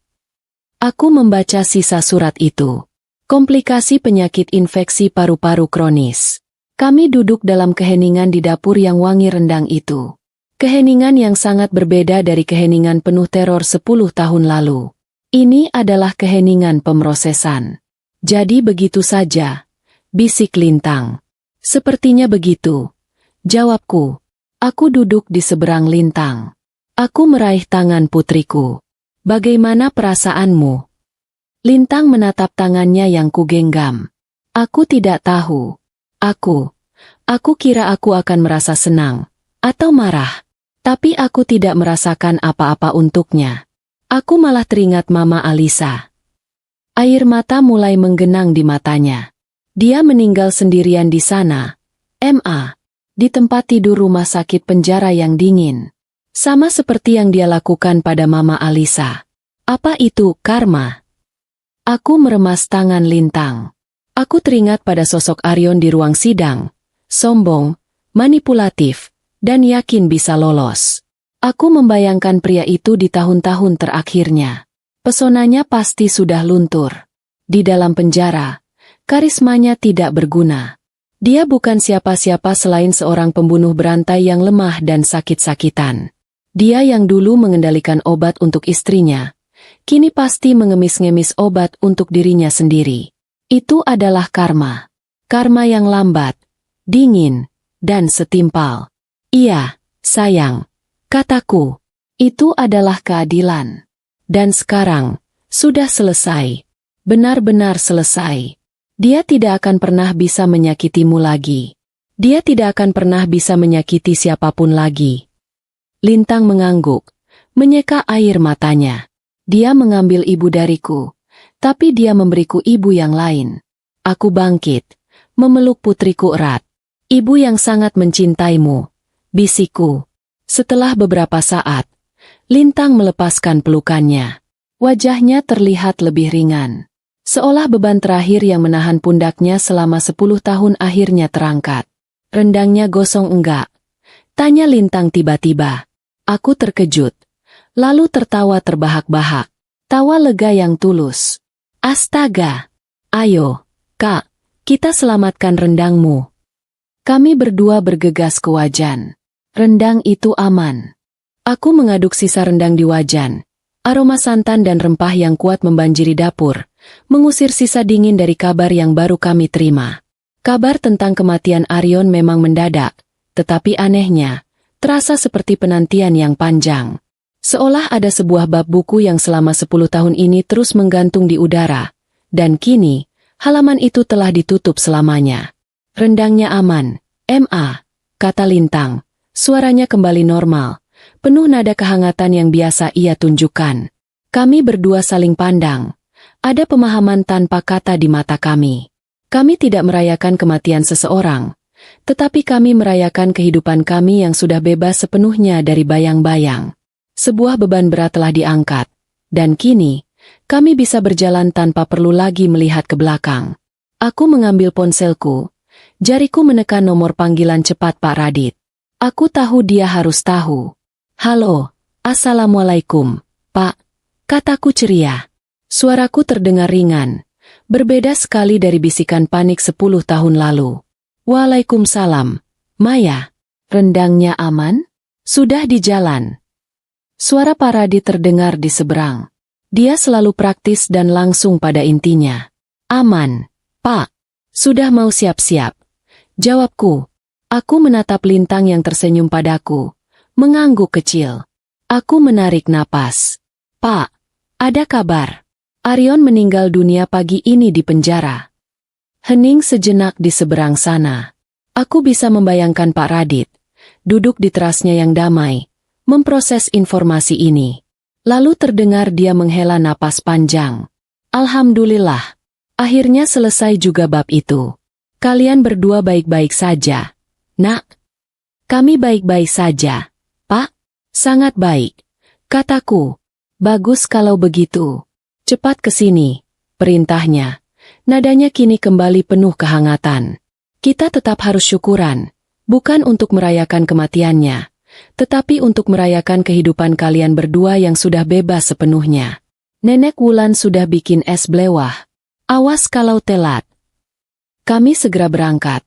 Aku membaca sisa surat itu. Komplikasi penyakit infeksi paru-paru kronis. Kami duduk dalam keheningan di dapur yang wangi rendang itu. Keheningan yang sangat berbeda dari keheningan penuh teror 10 tahun lalu. Ini adalah keheningan pemrosesan. Jadi begitu saja, bisik Lintang. Sepertinya begitu, jawabku. Aku duduk di seberang Lintang. Aku meraih tangan putriku. Bagaimana perasaanmu? Lintang menatap tangannya yang kugenggam. Aku tidak tahu. Aku kira aku akan merasa senang atau marah. Tapi aku tidak merasakan apa-apa untuknya. Aku malah teringat Mama Alisa. Air mata mulai menggenang di matanya. Dia meninggal sendirian di sana, Ma. Di tempat tidur rumah sakit penjara yang dingin. Sama seperti yang dia lakukan pada Mama Alisa. Apa itu karma? Aku meremas tangan Lintang. Aku teringat pada sosok Arion di ruang sidang. Sombong, manipulatif, dan yakin bisa lolos. Aku membayangkan pria itu di tahun-tahun terakhirnya. Pesonanya pasti sudah luntur. Di dalam penjara, karismanya tidak berguna. Dia bukan siapa-siapa selain seorang pembunuh berantai yang lemah dan sakit-sakitan. Dia yang dulu mengendalikan obat untuk istrinya, kini pasti mengemis-ngemis obat untuk dirinya sendiri. Itu adalah karma. Karma yang lambat, dingin, dan setimpal. Iya, sayang, kataku, itu adalah keadilan. Dan sekarang, sudah selesai. Benar-benar selesai. Dia tidak akan pernah bisa menyakitimu lagi. Dia tidak akan pernah bisa menyakiti siapapun lagi. Lintang mengangguk, menyeka air matanya. Dia mengambil ibu dariku, tapi dia memberiku ibu yang lain. Aku bangkit, memeluk putriku erat. Ibu yang sangat mencintaimu. Bisikku. Setelah beberapa saat, Lintang melepaskan pelukannya. Wajahnya terlihat lebih ringan. Seolah beban terakhir yang menahan pundaknya selama 10 tahun akhirnya terangkat. Rendangnya gosong enggak? Tanya Lintang tiba-tiba. Aku terkejut. Lalu tertawa terbahak-bahak. Tawa lega yang tulus. Astaga! Ayo, Kak, kita selamatkan rendangmu. Kami berdua bergegas ke wajan. Rendang itu aman. Aku mengaduk sisa rendang di wajan. Aroma santan dan rempah yang kuat membanjiri dapur, mengusir sisa dingin dari kabar yang baru kami terima. Kabar tentang kematian Aryon memang mendadak, tetapi anehnya, terasa seperti penantian yang panjang. Seolah ada sebuah bab buku yang selama 10 tahun ini terus menggantung di udara, dan kini, halaman itu telah ditutup selamanya. Rendangnya aman, Ma, kata Lintang. Suaranya kembali normal, penuh nada kehangatan yang biasa ia tunjukkan. Kami berdua saling pandang. Ada pemahaman tanpa kata di mata kami. Kami tidak merayakan kematian seseorang, tetapi kami merayakan kehidupan kami yang sudah bebas sepenuhnya dari bayang-bayang. Sebuah beban berat telah diangkat, dan kini, kami bisa berjalan tanpa perlu lagi melihat ke belakang. Aku mengambil ponselku, jariku menekan nomor panggilan cepat Pak Radit. Aku tahu dia harus tahu. Halo, Assalamualaikum, Pak, kataku ceria. Suaraku terdengar ringan, berbeda sekali dari bisikan panik 10 tahun lalu. Waalaikumsalam, Maya. Rendangnya aman? Sudah di jalan. Suara Pak Radit terdengar di seberang. Dia selalu praktis dan langsung pada intinya. Aman, Pak. Sudah mau siap-siap. Jawabku. Aku menatap Lintang yang tersenyum padaku, mengangguk kecil. Aku menarik napas. Pak, ada kabar. Aryon meninggal dunia pagi ini di penjara. Hening sejenak di seberang sana. Aku bisa membayangkan Pak Radit, duduk di terasnya yang damai, memproses informasi ini. Lalu terdengar dia menghela napas panjang. Alhamdulillah, akhirnya selesai juga bab itu. Kalian berdua baik-baik saja. Nak, kami baik-baik saja, Pak. Sangat baik, kataku. Bagus kalau begitu. Cepat ke sini, perintahnya. Nadanya kini kembali penuh kehangatan. Kita tetap harus syukuran, bukan untuk merayakan kematiannya, tetapi untuk merayakan kehidupan kalian berdua yang sudah bebas sepenuhnya. Nenek Wulan sudah bikin es blewah. Awas kalau telat. Kami segera berangkat,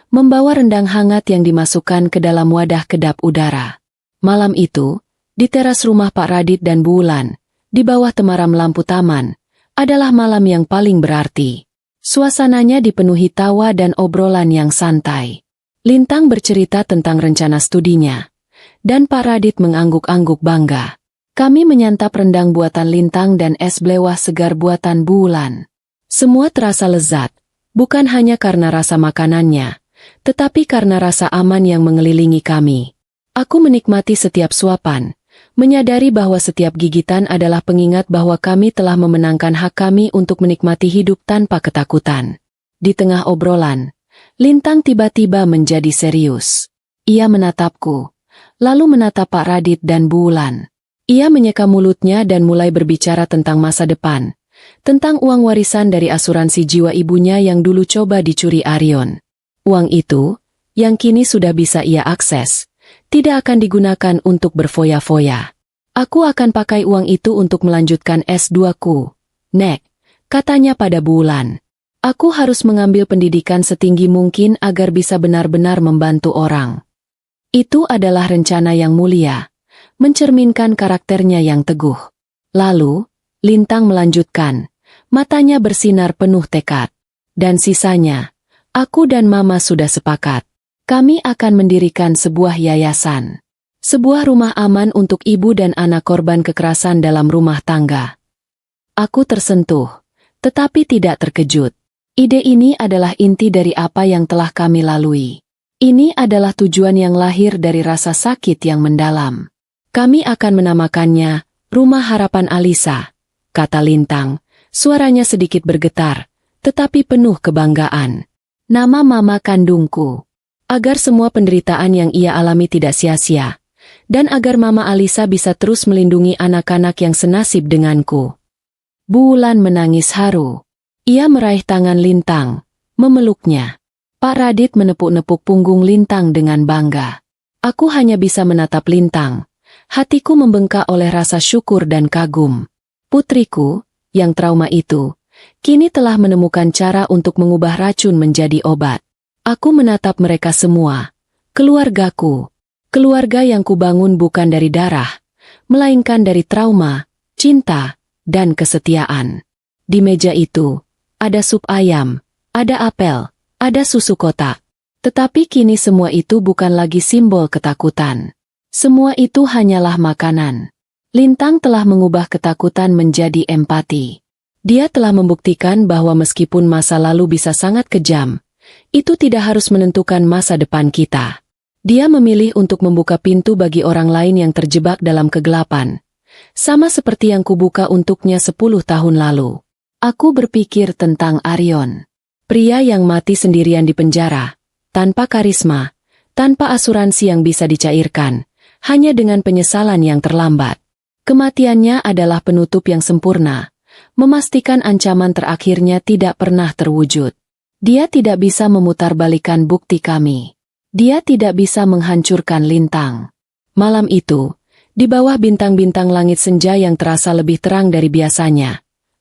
membawa rendang hangat yang dimasukkan ke dalam wadah kedap udara. Malam itu, di teras rumah Pak Radit dan Bu Wulan, di bawah temaram lampu taman, adalah malam yang paling berarti. Suasananya dipenuhi tawa dan obrolan yang santai. Lintang bercerita tentang rencana studinya, dan Pak Radit mengangguk-angguk bangga. Kami menyantap rendang buatan Lintang dan es blewah segar buatan Bu Wulan. Semua terasa lezat, bukan hanya karena rasa makanannya, tetapi karena rasa aman yang mengelilingi kami. Aku menikmati setiap suapan, menyadari bahwa setiap gigitan adalah pengingat bahwa kami telah memenangkan hak kami untuk menikmati hidup tanpa ketakutan. Di tengah obrolan, Lintang tiba-tiba menjadi serius. Ia menatapku, lalu menatap Pak Radit dan Bu Wulan. Ia menyeka mulutnya dan mulai berbicara tentang masa depan, tentang uang warisan dari asuransi jiwa ibunya yang dulu coba dicuri Aryon. Uang itu, yang kini sudah bisa ia akses, tidak akan digunakan untuk berfoya-foya. Aku akan pakai uang itu untuk melanjutkan S2-ku. Nek, katanya pada Bu Wulan. Aku harus mengambil pendidikan setinggi mungkin agar bisa benar-benar membantu orang. Itu adalah rencana yang mulia, mencerminkan karakternya yang teguh. Lalu, Lintang melanjutkan, matanya bersinar penuh tekad. Dan sisanya, aku dan Mama sudah sepakat. Kami akan mendirikan sebuah yayasan. Sebuah rumah aman untuk ibu dan anak korban kekerasan dalam rumah tangga. Aku tersentuh, tetapi tidak terkejut. Ide ini adalah inti dari apa yang telah kami lalui. Ini adalah tujuan yang lahir dari rasa sakit yang mendalam. Kami akan menamakannya Rumah Harapan Alisa, kata Lintang, suaranya sedikit bergetar, tetapi penuh kebanggaan. Nama mama kandungku. Agar semua penderitaan yang ia alami tidak sia-sia, dan agar Mama Alisa bisa terus melindungi anak-anak yang senasib denganku. Bu Wulan menangis haru. Ia meraih tangan Lintang, memeluknya. Pak Radit menepuk-nepuk punggung Lintang dengan bangga. Aku hanya bisa menatap Lintang. Hatiku membengkak oleh rasa syukur dan kagum. Putriku, yang trauma itu, kini telah menemukan cara untuk mengubah racun menjadi obat. Aku menatap mereka semua. Keluargaku. Keluarga yang kubangun bukan dari darah, melainkan dari trauma, cinta, dan kesetiaan. Di meja itu, ada sup ayam, ada apel, ada susu kotak. Tetapi kini semua itu bukan lagi simbol ketakutan. Semua itu hanyalah makanan. Lintang telah mengubah ketakutan menjadi empati. Dia telah membuktikan bahwa meskipun masa lalu bisa sangat kejam, itu tidak harus menentukan masa depan kita. Dia memilih untuk membuka pintu bagi orang lain yang terjebak dalam kegelapan. Sama seperti yang kubuka untuknya 10 tahun lalu. Aku berpikir tentang Aryon. Pria yang mati sendirian di penjara, tanpa karisma, tanpa asuransi yang bisa dicairkan, hanya dengan penyesalan yang terlambat. Kematiannya adalah penutup yang sempurna, memastikan ancaman terakhirnya tidak pernah terwujud. Dia tidak bisa memutarbalikkan bukti kami. Dia tidak bisa menghancurkan Lintang. Malam itu, di bawah bintang-bintang langit senja yang terasa lebih terang dari biasanya,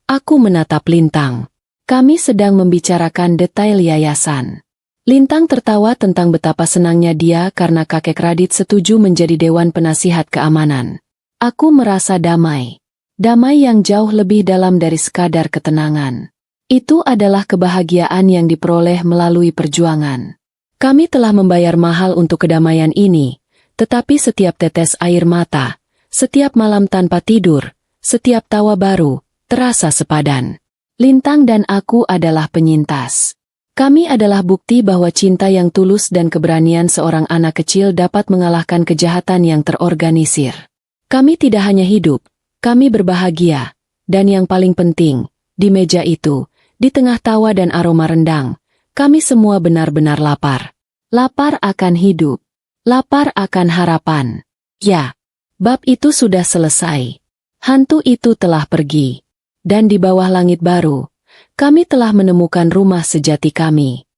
aku menatap Lintang. Kami sedang membicarakan detail yayasan. Lintang tertawa tentang betapa senangnya dia karena kakek Radit setuju menjadi dewan penasihat keamanan. Aku merasa damai. Damai yang jauh lebih dalam dari sekadar ketenangan. Itu adalah kebahagiaan yang diperoleh melalui perjuangan. Kami telah membayar mahal untuk kedamaian ini, tetapi setiap tetes air mata, setiap malam tanpa tidur, setiap tawa baru, terasa sepadan. Lintang dan aku adalah penyintas. Kami adalah bukti bahwa cinta yang tulus dan keberanian seorang anak kecil dapat mengalahkan kejahatan yang terorganisir. Kami tidak hanya hidup, kami berbahagia. Dan yang paling penting, di meja itu, di tengah tawa dan aroma rendang, kami semua benar-benar lapar. Lapar akan hidup. Lapar akan harapan. Ya, bab itu sudah selesai. Hantu itu telah pergi. Dan di bawah langit baru, kami telah menemukan rumah sejati kami.